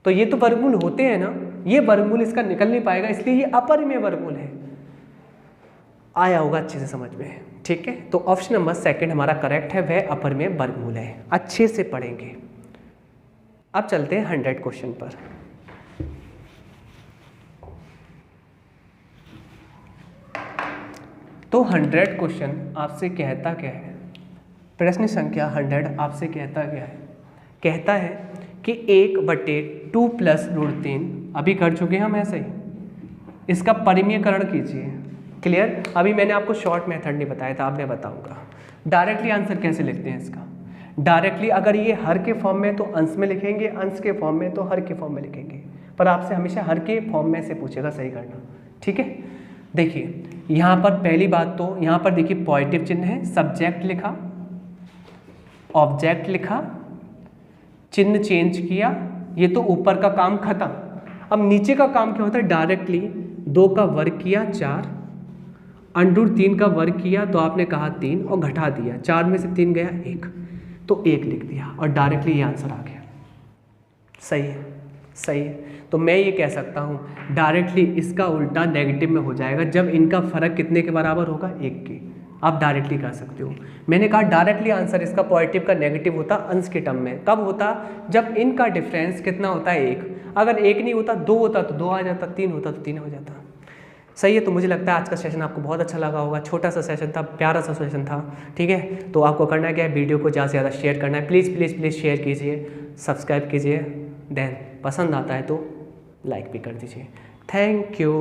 तो ये तो वर्गमूल होते हैं ना, ये वर्गमूल इसका निकल नहीं पाएगा, इसलिए ये अपरिमेय वर्गमूल है। आया होगा अच्छे से समझ में? ठीक है, तो ऑप्शन नंबर 2 हमारा करेक्ट है, वह अपरिमेय वर्गमूल है। अच्छे से पढ़ेंगे। अब चलते हैं 100 क्वेश्चन पर। तो 100 क्वेश्चन आपसे कहता क्या है? प्रश्न संख्या 100 आपसे कहता क्या है? कहता है कि 1/2 + √3, अभी कर चुके हम ऐसे ही, इसका परिमेयकरण कीजिए। क्लियर? अभी मैंने आपको शॉर्ट मेथड नहीं बताया था, अब मैं बताऊंगा। डायरेक्टली आंसर कैसे लिखते हैं इसका? डायरेक्टली अगर ये हर के फॉर्म में तो अंश में लिखेंगे, अंश के फॉर्म में तो हर के फॉर्म में लिखेंगे, पर आपसे हमेशा हर के फॉर्म में से पूछेगा, सही करना। ठीक है, देखिए यहाँ पर पहली बात तो यहाँ पर देखिए पॉजिटिव चिन्ह है, सब्जेक्ट लिखा, ऑब्जेक्ट लिखा, चिन्ह चेंज किया, ये तो ऊपर का काम खत्म। अब नीचे का काम क्या होता है, डायरेक्टली 2 का वर्ग किया 4, √3 का वर्ग किया तो आपने कहा 3 और घटा दिया, 4 में से 3 गया 1, तो 1 लिख दिया और डायरेक्टली ये आंसर आ गया। सही है, सही है। तो मैं ये कह सकता हूँ डायरेक्टली इसका उल्टा नेगेटिव में हो जाएगा जब इनका फर्क कितने के बराबर होगा, 1 के। आप डायरेक्टली कर सकते हो। मैंने कहा डायरेक्टली आंसर इसका पॉजिटिव का नेगेटिव होता अंश के टर्म में। कब होता, जब इनका डिफरेंस कितना होता है 1। अगर 1 नहीं होता 2 होता तो 2 आ जाता, 3 होता तो 3 हो जाता। सही है। तो मुझे लगता है आज का सेशन आपको बहुत अच्छा लगा होगा। छोटा सा सेशन था, प्यारा सा सेशन था, ठीक है। तो आपको करना क्या है, वीडियो को ज़्यादा से ज़्यादा शेयर करना है। प्लीज़ प्लीज़ प्लीज़ शेयर कीजिए, सब्सक्राइब कीजिए, देन पसंद आता है तो लाइक भी कर दीजिए। Thank you.